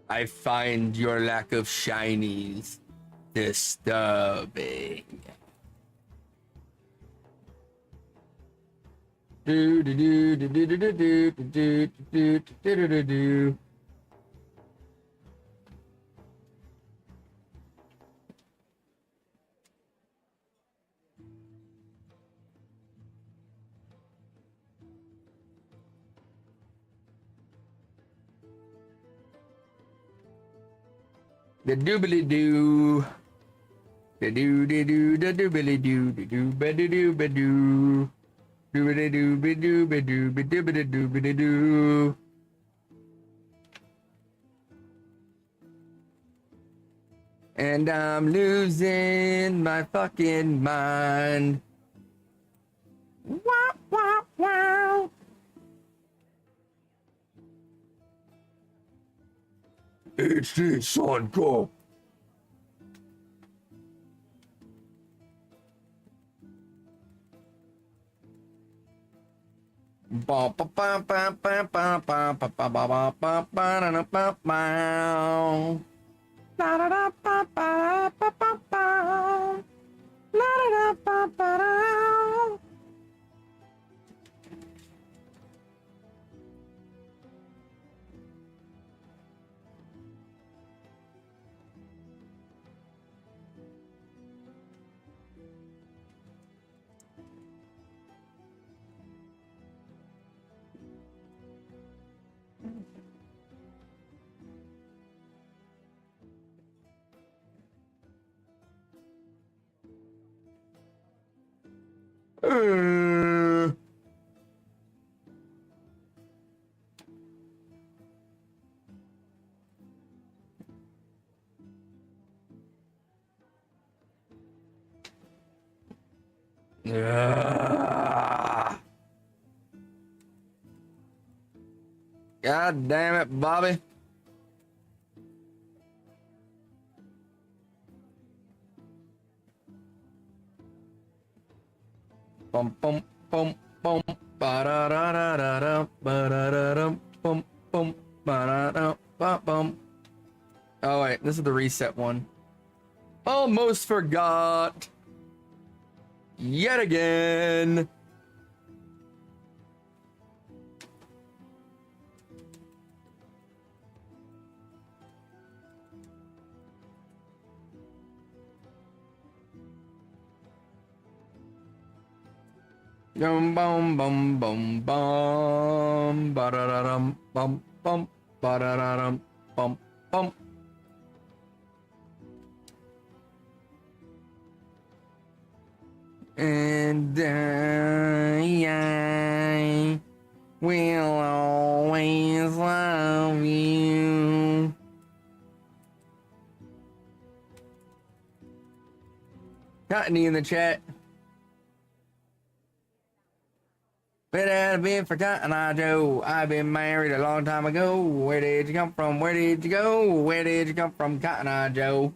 I find your lack of shinies disturbing. Do do do do do do do do do do do do do. The doobly doo. The doo de doo the doobly doo the doo ba doo doo ba doo. Doobly doo ba doo ba doo ba doo ba doo ba doo. And I'm losing my fucking mind. Wow, wow, wow. HD son, go. Ba ba ba ba ba ba ba ba ba ba ba ba ba ba ba. La da da ba ba ba ba ba. La da da ba ba da. God damn it, Bobby. Bum bum bum bum ba da da da da da ba da da da bum bum ba da da ba bum. Oh wait, this is the reset one. Almost forgot. Yet again. Bum bum bum bum bum ba da da dum bum bum ba da da dum bum bum. And I will always love you. Cottony in the chat. But I've been for Cotton Eye Joe. I've been married a long time ago. Where did you come from? Where did you go? Where did you come from, Cotton Eye Joe?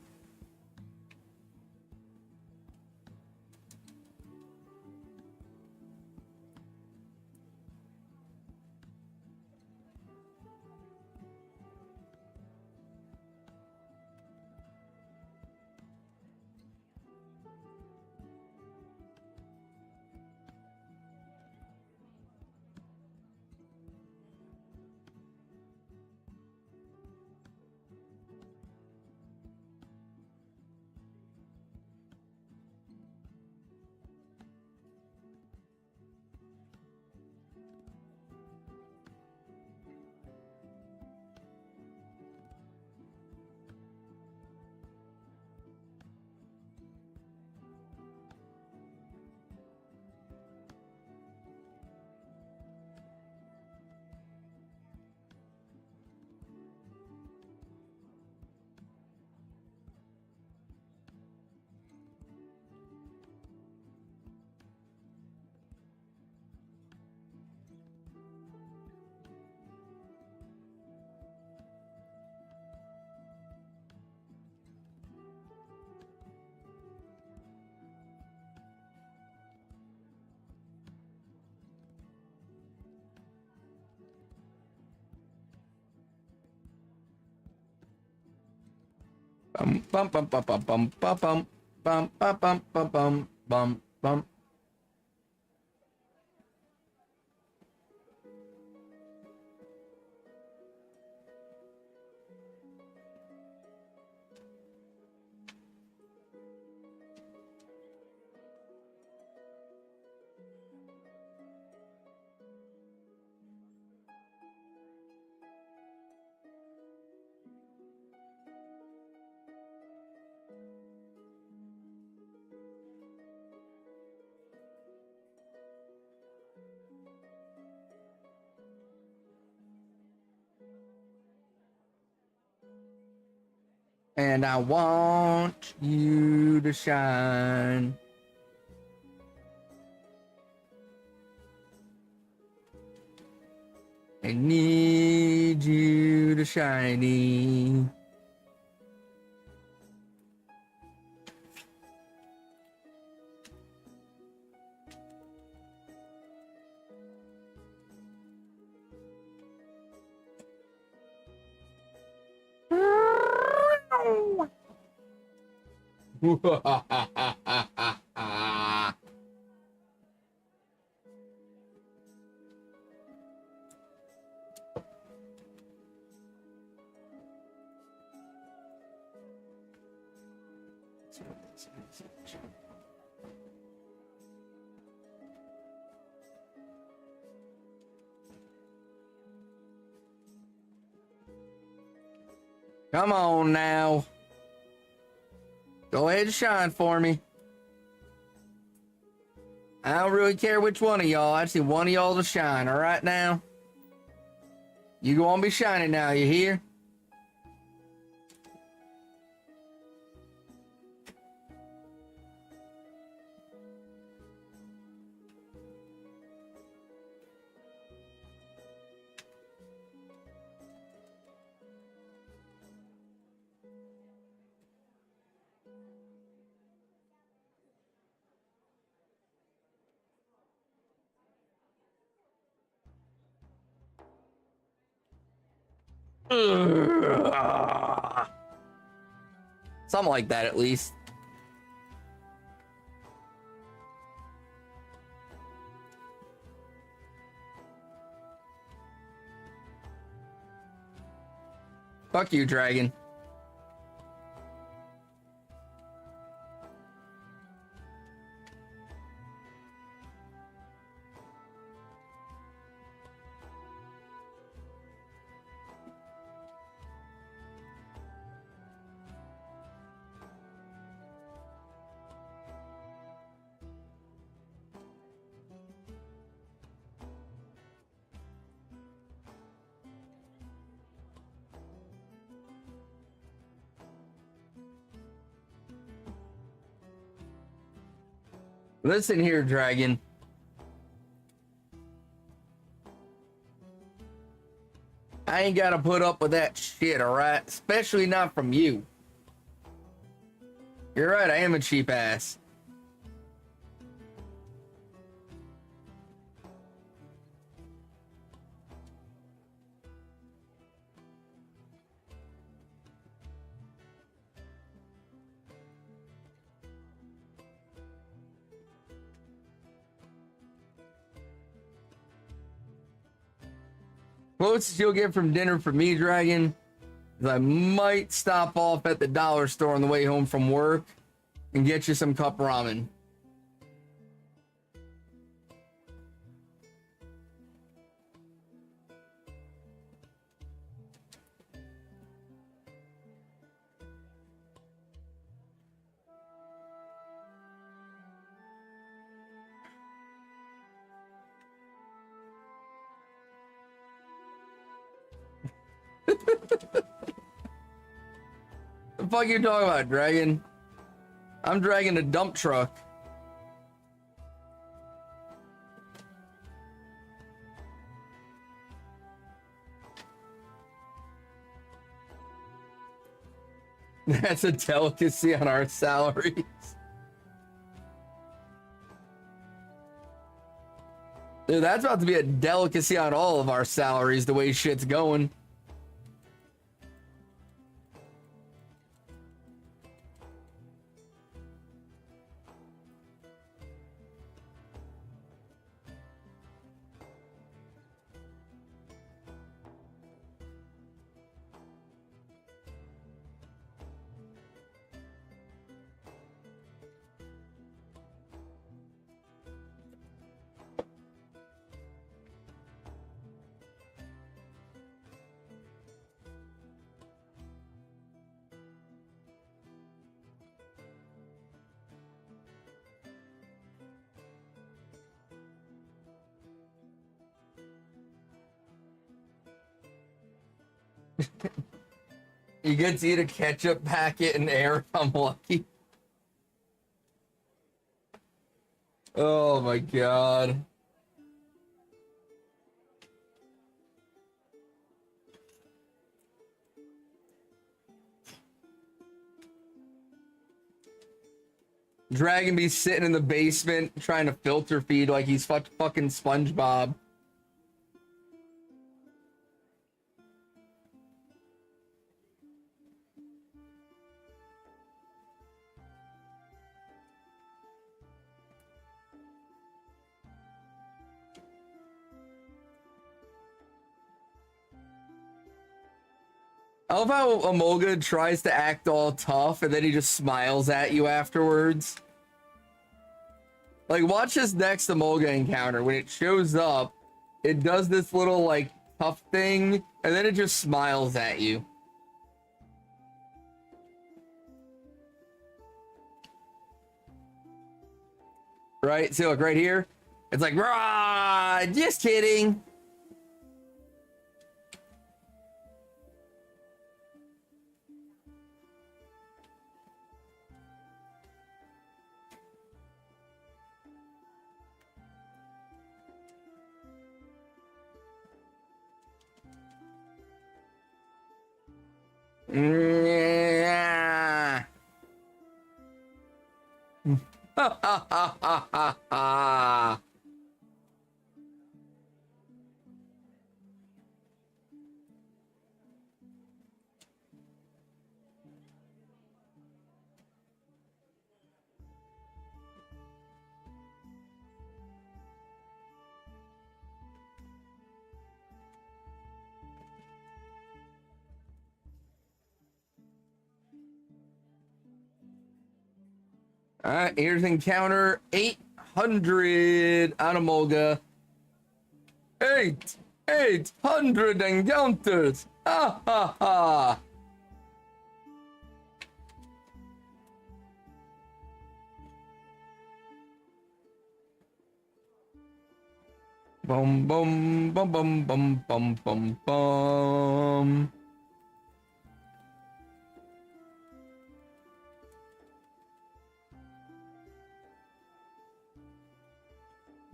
Bum bum bum bum bum bum bum bum bum bum bum bum bum. And I want you to shine. I need you to shiny. Come on now. Go ahead and shine for me. I don't really care which one of y'all. I just need one of y'all to shine, all right now? You go on be shining now, you hear? Ugh. Something like that, at least. Fuck you, dragon. Listen here, dragon. I ain't gotta put up with that shit, alright? Especially not from you. You're right, I am a cheap ass. Closest you'll get from dinner for me, dragon, is I might stop off at the dollar store on the way home from work and get you some cup ramen. The fuck you talking about, dragon? I'm dragging a dump truck. That's a delicacy on our salaries. Dude, that's about to be a delicacy on all of our salaries, the way shit's going. You get to eat a ketchup packet and air if I'm lucky. Oh my god. Dragon be sitting in the basement trying to filter feed like he's fucking SpongeBob. I love how Emolga tries to act all tough and then he just smiles at you afterwards. Like, watch this next Emolga encounter. When it shows up, it does this little, like, tough thing, and then it just smiles at you. Right? See, look, right here? It's like, rah! Just kidding! Yeah. Ha ha ha ha ha ha. All right, here's encounter 800 on Emolga. 800 encounters. Ha ha ha. Bum bum bum bum bum bum bum bum.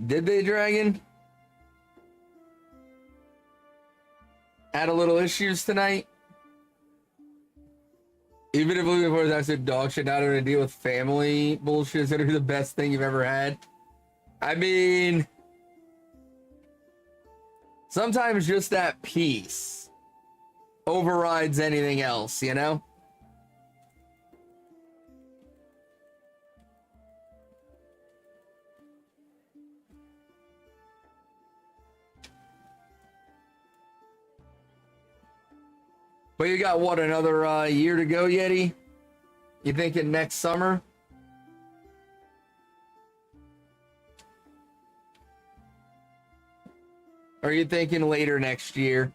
Did they, Dragon? Had a little issues tonight? Even if looking for I said dog shit, not having to deal with family bullshit is gonna be the best thing you've ever had. I mean, sometimes just that peace overrides anything else, you know? But you got what, another year to go, Yeti? You thinking next summer? Or are you thinking later next year?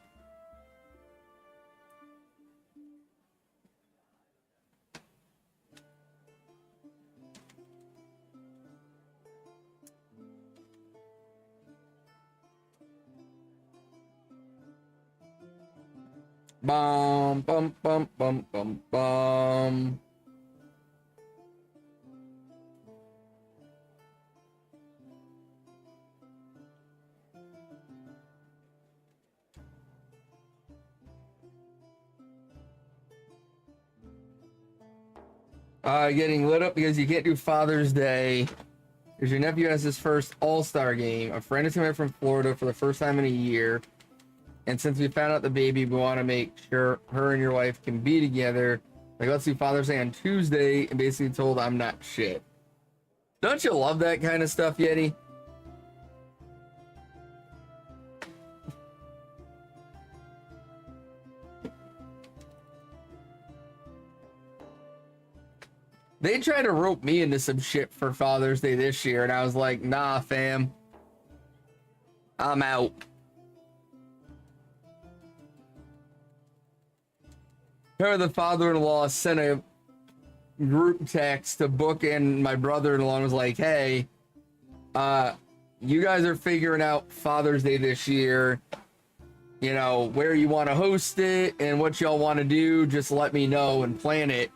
Bum bum bum bum bum bum. Getting lit up because you can't do Father's Day because your nephew has his first All-Star game. A friend is coming from Florida for the first time in a year. And since we found out the baby, we want to make sure her and your wife can be together. Like, let's do Father's Day on Tuesday, and basically told I'm not shit. Don't you love that kind of stuff, Yeti? They tried to rope me into some shit for Father's Day this year, and I was like, nah, fam. I'm out. Her, the father-in-law, sent a group text to Book and my brother-in-law and was like, hey, you guys are figuring out Father's Day this year. you know, where you want to host it and what y'all want to do. Just let me know and plan it.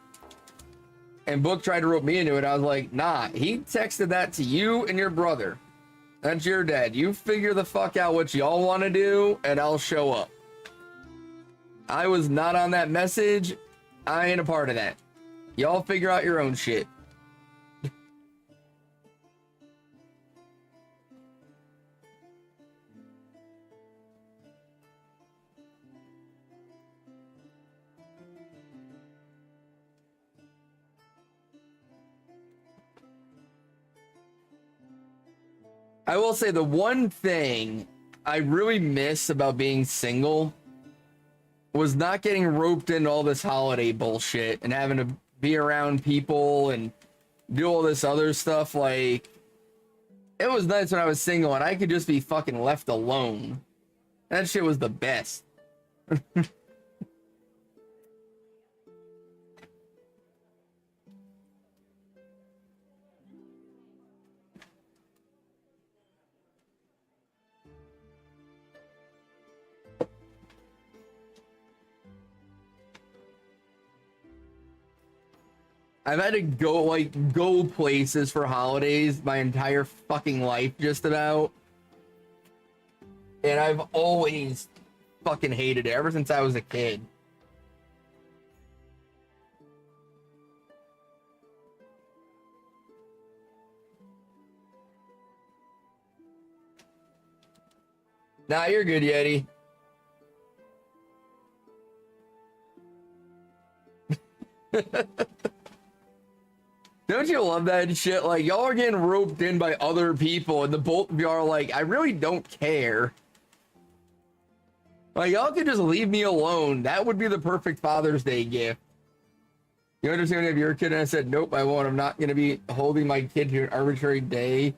And Book tried to rope me into it. I was like, nah, he texted that to you and your brother. That's your dad. You figure the fuck out what y'all want to do and I'll show up. I was not on that message. I ain't a part of that. Y'all figure out your own shit. I will say the one thing I really miss about being single was not getting roped into all this holiday bullshit and having to be around people and do all this other stuff. Like, it was nice when I was single and I could just be fucking left alone. That shit was the best. I've had to go places for holidays my entire fucking life, just about. And I've always fucking hated it ever since I was a kid. Nah, you're good, Yeti. Don't you love that shit? Like, y'all are getting roped in by other people, and the both of y'all are like, I really don't care. Like, y'all could just leave me alone. That would be the perfect Father's Day gift. You understand if you're a kid and I said, nope, I won't. I'm not going to be holding my kid to an arbitrary day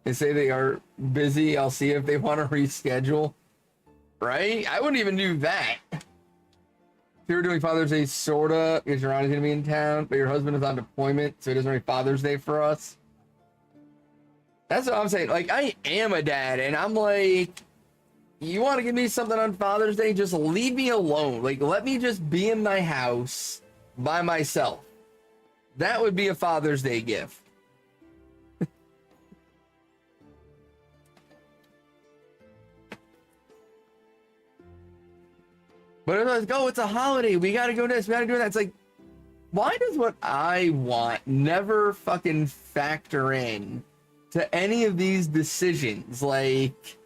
and say they are busy. I'll see if they want to reschedule. Right? I wouldn't even do that. If you were doing Father's Day, sorta, because your aunt is going to be in town, but your husband is on deployment, so it doesn't really Father's Day for us. That's what I'm saying. Like, I am a dad, and I'm like, you want to give me something on Father's Day? Just leave me alone. Like, let me just be in my house by myself. That would be a Father's Day gift. But it's like, oh, it's a holiday. We got to go this. We got to do that. It's like, why does what I want never fucking factor in to any of these decisions? Like,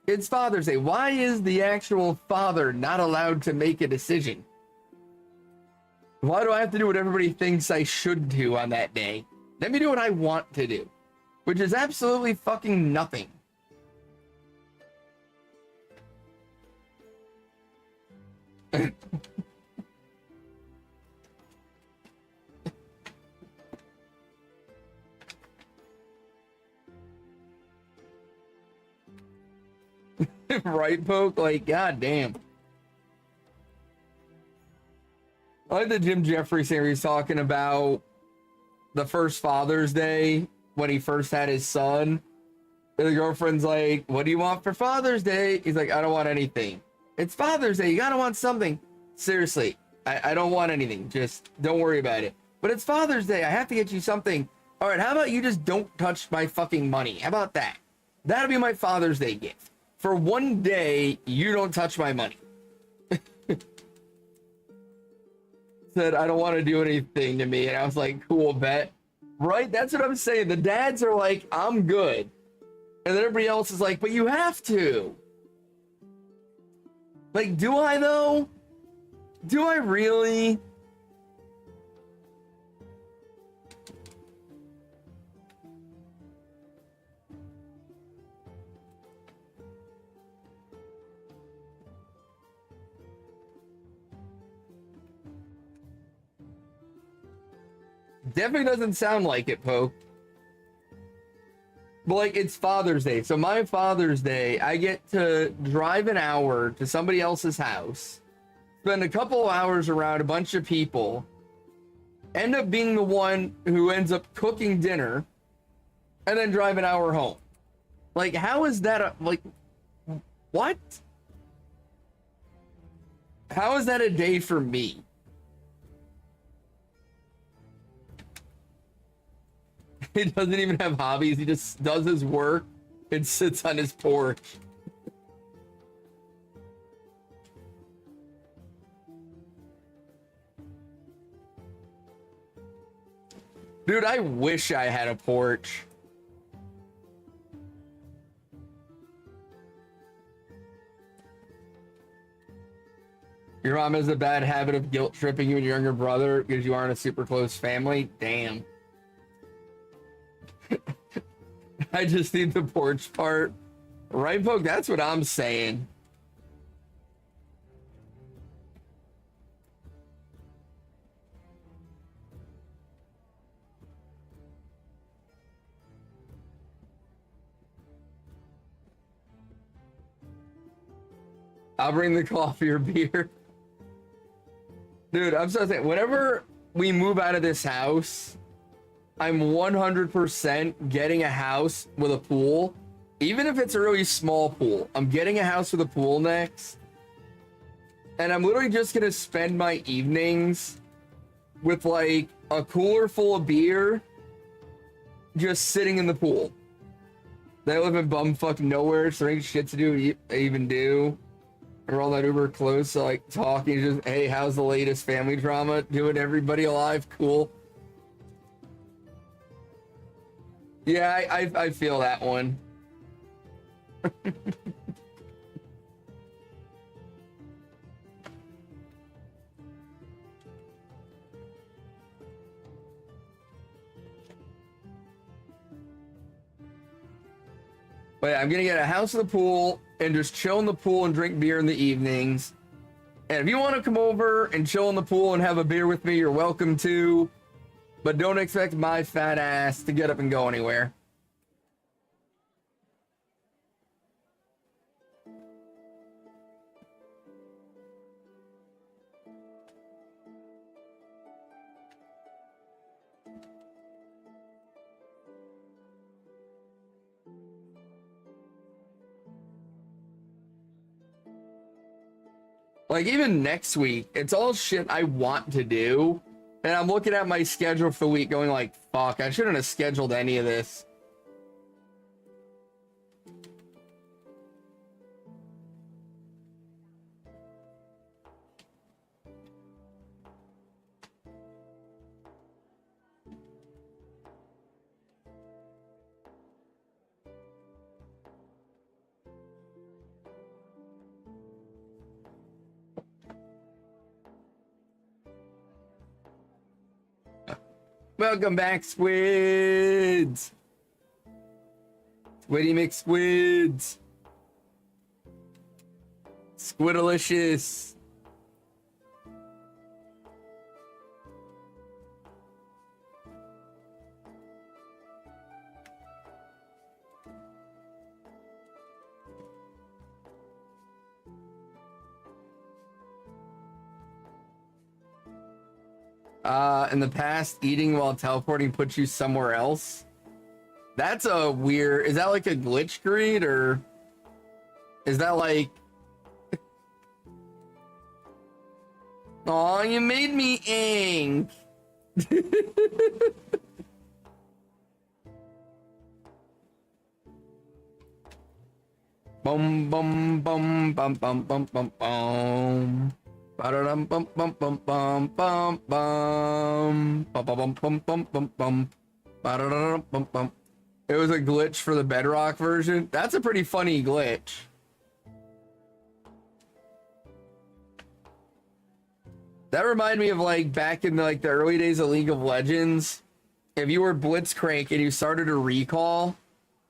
it's Father's Day. Why is the actual father not allowed to make a decision? Why do I have to do what everybody thinks I should do on that day? Let me do what I want to do, which is absolutely fucking nothing. Right, Poke? Like, goddamn. I like the Jim Jeffries thing where he's talking about the first Father's Day when he first had his son. And the girlfriend's like, what do you want for Father's Day? He's like, I don't want anything. It's Father's Day. You gotta want something. Seriously, I don't want anything. Just don't worry about it. But it's Father's Day. I have to get you something. All right, how about you just don't touch my fucking money? How about that? That'll be my Father's Day gift. For one day, you don't touch my money. Said, I don't want to do anything to me. And I was like, cool, bet. Right? That's what I'm saying. The dads are like, I'm good. And then everybody else is like, but you have to. Like, do I though? Do I really? Definitely doesn't sound like it, Poke. But like, it's Father's Day. So my Father's Day, I get to drive an hour to somebody else's house, spend a couple of hours around a bunch of people, end up being the one who ends up cooking dinner, and then drive an hour home. Like, how is that like, what? How is that a day for me? He doesn't even have hobbies. He just does his work and sits on his porch. Dude, I wish I had a porch. Your mom has a bad habit of guilt tripping you and your younger brother because you aren't a super close family. Damn. I just need the porch part. Right, Poke? That's what I'm saying. I'll bring the coffee or beer. Dude, I'm so saying, whenever we move out of this house, I'm 100% getting a house with a pool. Even if it's a really small pool, I'm getting a house with a pool next. And I'm literally just gonna spend my evenings with like a cooler full of beer, just sitting in the pool. They live in bumfuck nowhere, so there ain't shit to do even do. We're all that uber close, so like talking, just, hey, how's the latest family drama? Doing everybody alive? Cool. Yeah, I feel that one. But yeah, I'm gonna get a house with a pool and just chill in the pool and drink beer in the evenings. And if you want to come over and chill in the pool and have a beer with me, you're welcome to. But don't expect my fat ass to get up and go anywhere. Like, even next week, it's all shit I want to do. And I'm looking at my schedule for the week going like, fuck, I shouldn't have scheduled any of this. Welcome back, squids. Squiddy McSquids. Squidalicious. In the past, eating while teleporting puts you somewhere else. That's a weird... Is that like a glitch greed, or... Is that like... Aw, you made me ink. Bum bum bum bum bum bum bum bum. Ba-da-dum bum bum bum bum bum bum. Bum bum bum bum bum bum. Ba-da-dum bum bum. It was a glitch for the Bedrock version. That's a pretty funny glitch. That reminded me of like back in like the early days of League of Legends. If you were Blitzcrank and you started a recall,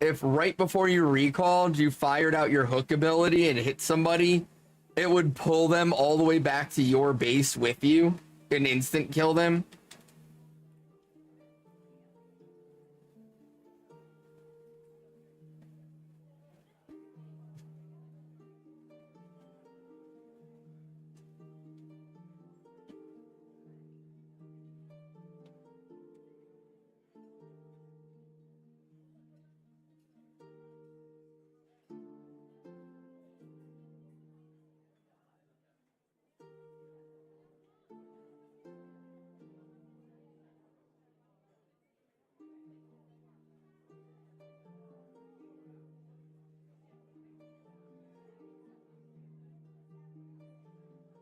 if right before you recalled, you fired out your hook ability and hit somebody, it would pull them all the way back to your base with you and instant kill them.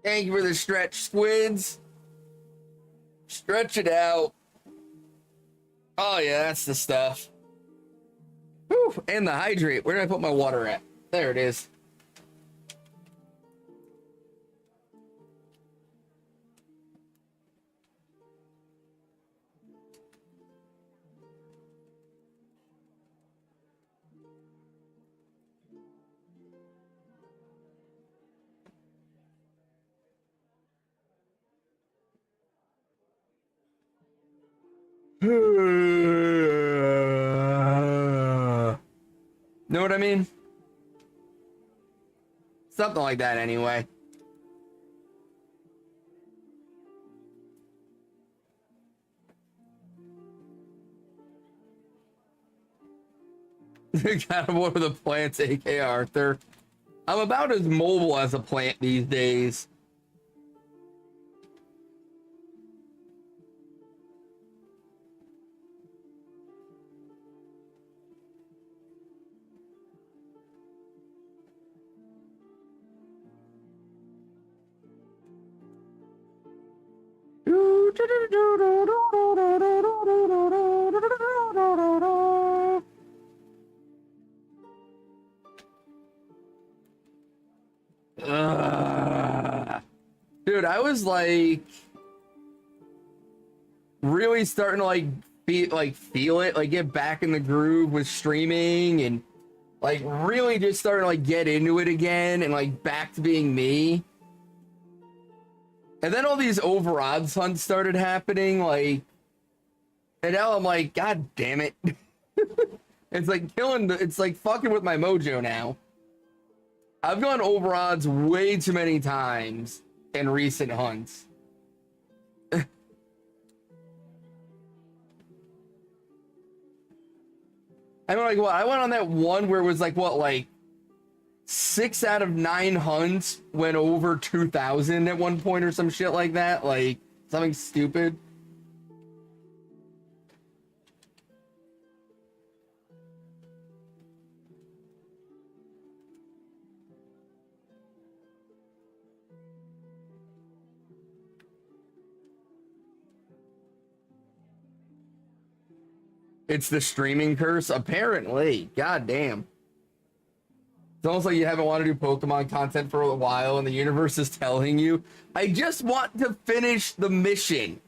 Thank you for the stretch, squids. Stretch it out. Oh, yeah, that's the stuff. Whew, and the hydrate. Where did I put my water at? There it is. Know what I mean? Something like that anyway. Kind of one of the plants, aka Arthur. I'm about as mobile as a plant these days. Dude, I was like really starting to feel it, like get back in the groove with streaming and like really just starting to like get into it again and like back to being me. And then all these over odds hunts started happening, like, and now I'm like, God damn it. It's like it's like fucking with my mojo now. I've gone over odds way too many times in recent hunts. I mean, like, what? I went on that one where it was like, what, like 6 out of 9 hunts went over 2,000 at one point or some shit like that. Like, something stupid. It's the streaming curse, apparently. God damn. It's almost like you haven't wanted to do Pokemon content for a while and the universe is telling you, I just want to finish the mission.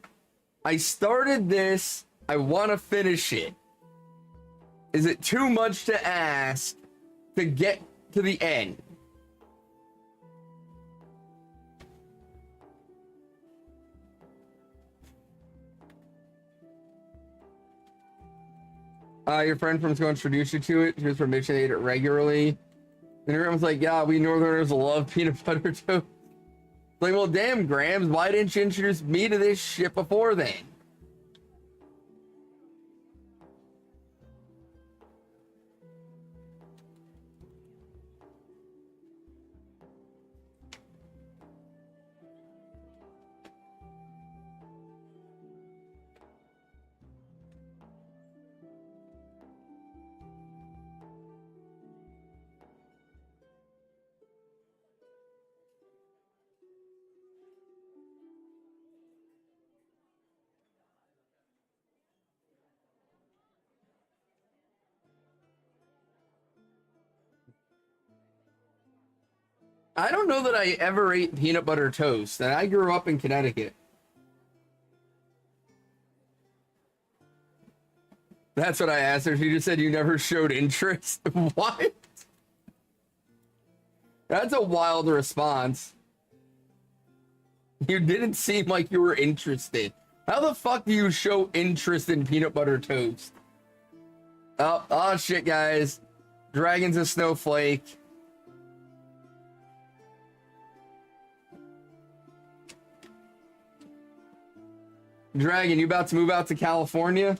I started this. I want to finish it. Is it too much to ask to get to the end? Your friend from school introduced you to it. She was from Mission 8 it regularly. And everyone's like, yeah, we Northerners love peanut butter toast. Like, well, damn, Grams, why didn't you introduce me to this shit before then? I don't know that I ever ate peanut butter toast, and I grew up in Connecticut. That's what I asked her. She just said you never showed interest. What? That's a wild response. You didn't seem like you were interested. How the fuck do you show interest in peanut butter toast? Oh shit, guys. Dragon's a snowflake. Dragon, you about to move out to California?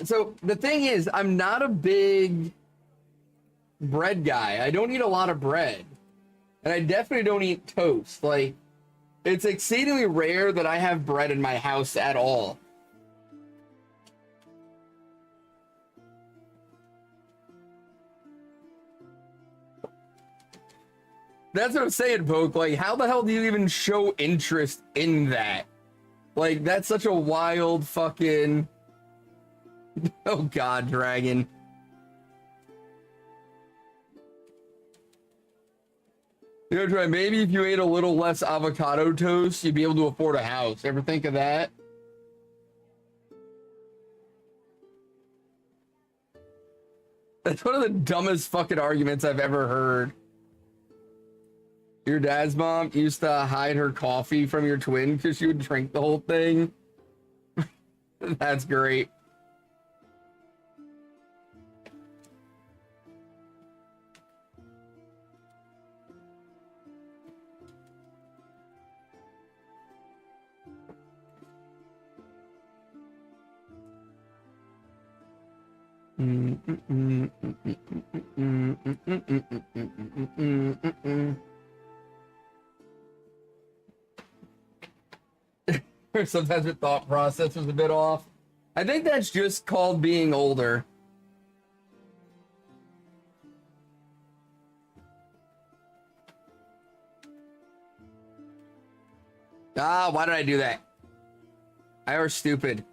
So the thing is, I'm not a big bread guy. I don't eat a lot of bread. And I definitely don't eat toast. Like, it's exceedingly rare that I have bread in my house at all. That's what I'm saying, Poke. Like, how the hell do you even show interest in that? Like, that's such a wild fucking... Oh god, Dragon. You know, Troy, maybe if you ate a little less avocado toast, you'd be able to afford a house. Ever think of that? That's one of the dumbest fucking arguments I've ever heard. Your dad's mom used to hide her coffee from your twin because she would drink the whole thing. That's great. Sometimes the thought process was a bit off. I think that's just called being older. Ah, why did I do that? I was stupid.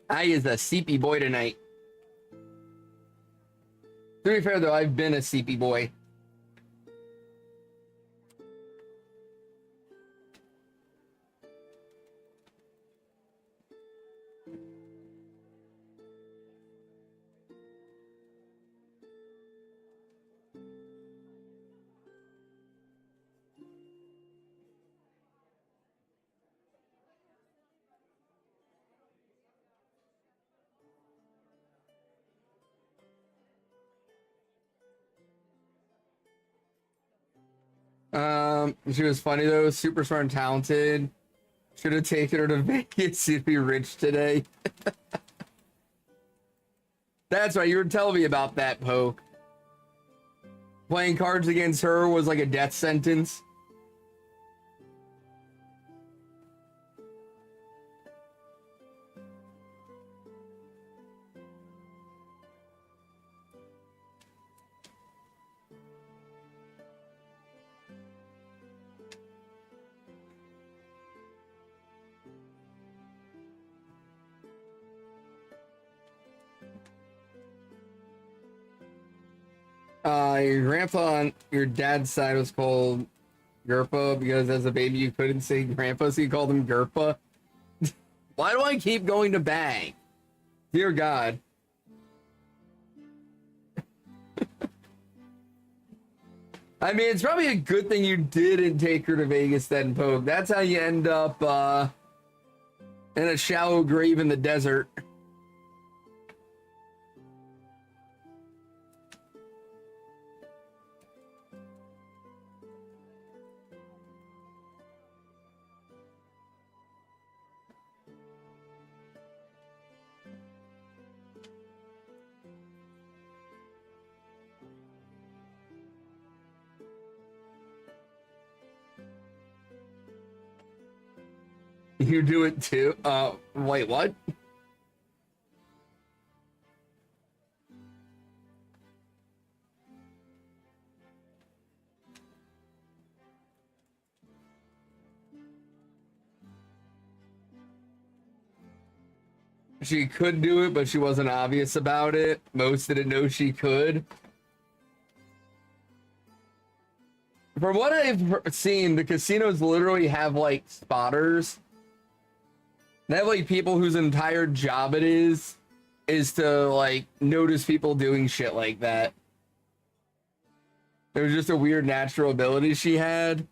I is a CP boy tonight. To be fair though, I've been a CP boy. She was funny though, super smart and talented. Should have taken her to Vegas to be rich today. That's right, you were telling me about that, Poke. Playing cards against her was like a death sentence. Your grandpa on your dad's side was called Gerpa because as a baby you couldn't say grandpa, so you called him Gerpa. Why do I keep going to bang? Dear God. I mean, it's probably a good thing you didn't take her to Vegas then, Poke. That's how you end up in a shallow grave in the desert. You do it too? Wait, what? She could do it, but she wasn't obvious about it. Most didn't know she could. From what I've seen, the casinos literally have like spotters. They have like people whose entire job it is to like notice people doing shit like that. It was just a weird natural ability she had.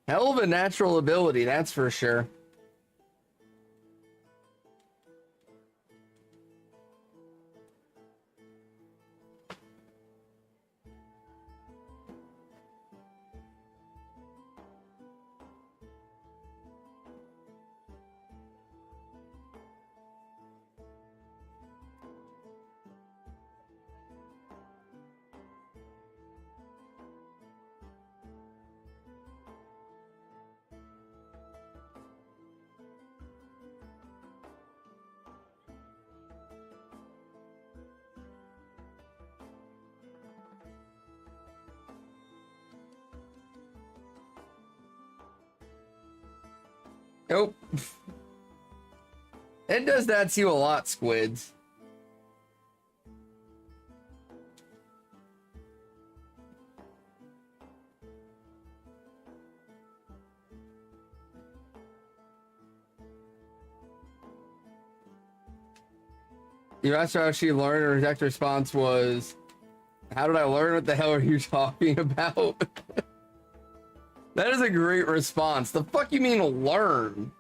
Hell of a natural ability, that's for sure. Nope. It does that to you a lot, squids. You asked her how she learned, her exact response was, how did I learn? What the hell are you talking about? That is a great response. The fuck you mean learn?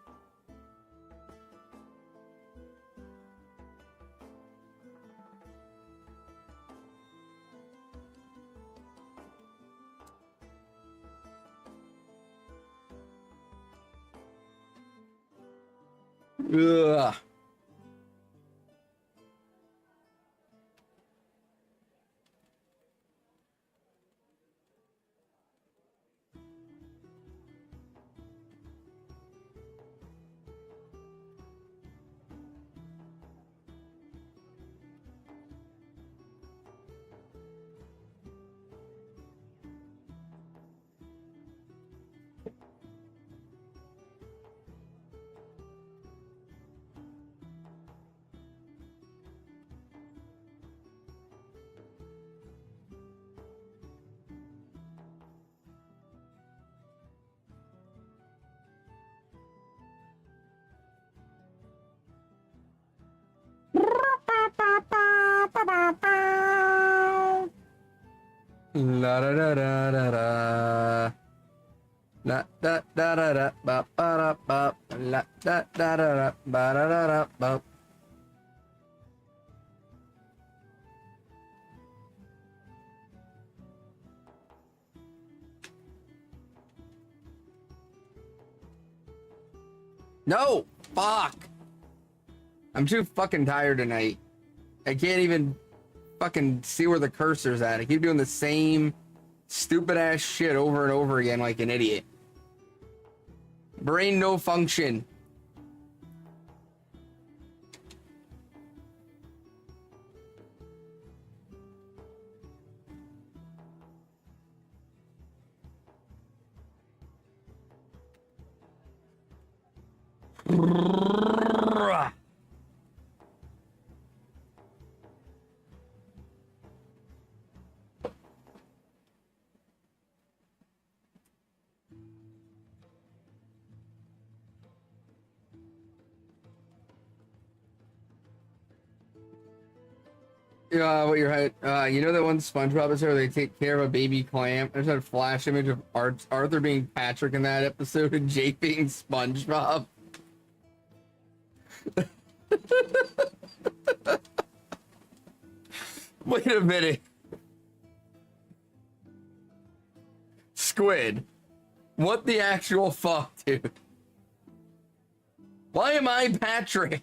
Ugh. La da da da da da. La da da da da ba ba da ba. La da da da da ba da da da ba. No! Fuck! I'm too fucking tired tonight. I can't even fucking see where the cursor's at. I keep doing the same stupid ass shit over and over again like an idiot. Brain no function. What your height? You know that one SpongeBob episode where they take care of a baby clam? There's a flash image of Arthur being Patrick in that episode and Jake being SpongeBob. Wait a minute. Squid. What the actual fuck, dude? Why am I Patrick?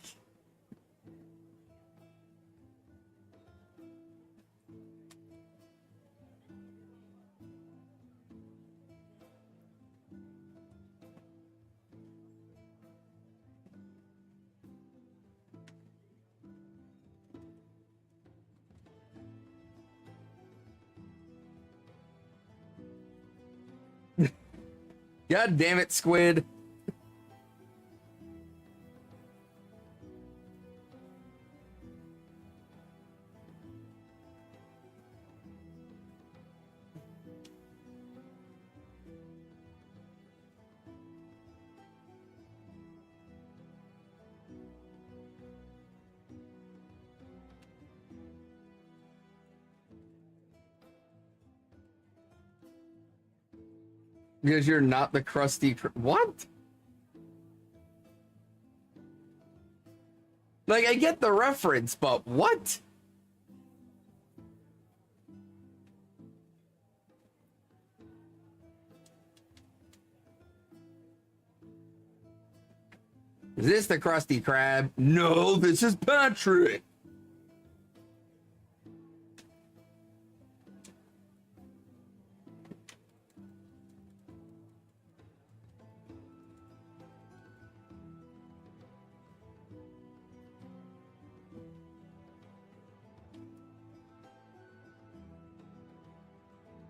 God damn it, Squid. Because you're not the crusty... What? Like, I get the reference, but what? Is this the Krusty Krab? No, this is Patrick.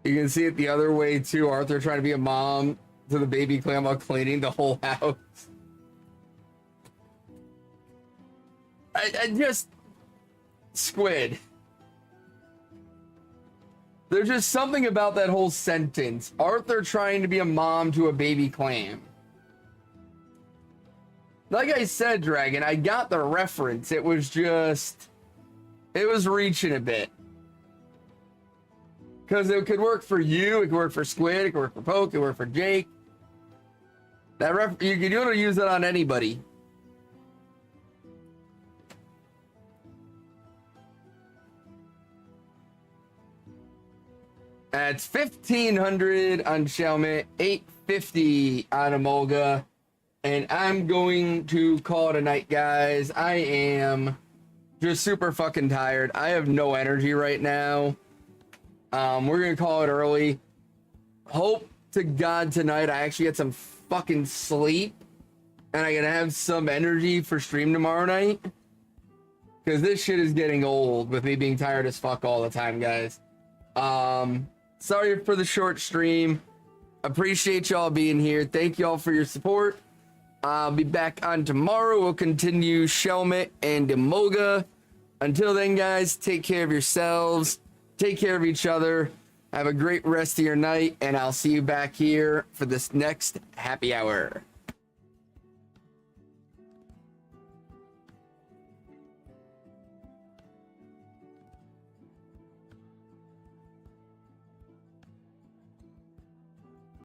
You can see it the other way too. Arthur trying to be a mom to the baby clam while cleaning the whole house. I just squid. There's just something about that whole sentence. Arthur trying to be a mom to a baby clam. Like I said, Dragon, I got the reference. It was just, it was reaching a bit. Because it could work for you, it could work for Squid, it could work for Poke, it could work for Jake. You could use that on anybody. That's 1,500 on Shelmet, 850 on Emolga. And I'm going to call it a night, guys. I am just super fucking tired. I have no energy right now. We're going to call it early. Hope to God tonight I actually get some fucking sleep. And I can have some energy for stream tomorrow night. Because this shit is getting old with me being tired as fuck all the time, guys. Sorry for the short stream. Appreciate y'all being here. Thank y'all for your support. I'll be back on tomorrow. We'll continue Shelmet and Emolga. Until then, guys, take care of yourselves. Take care of each other. Have a great rest of your night. And I'll see you back here for this next happy hour.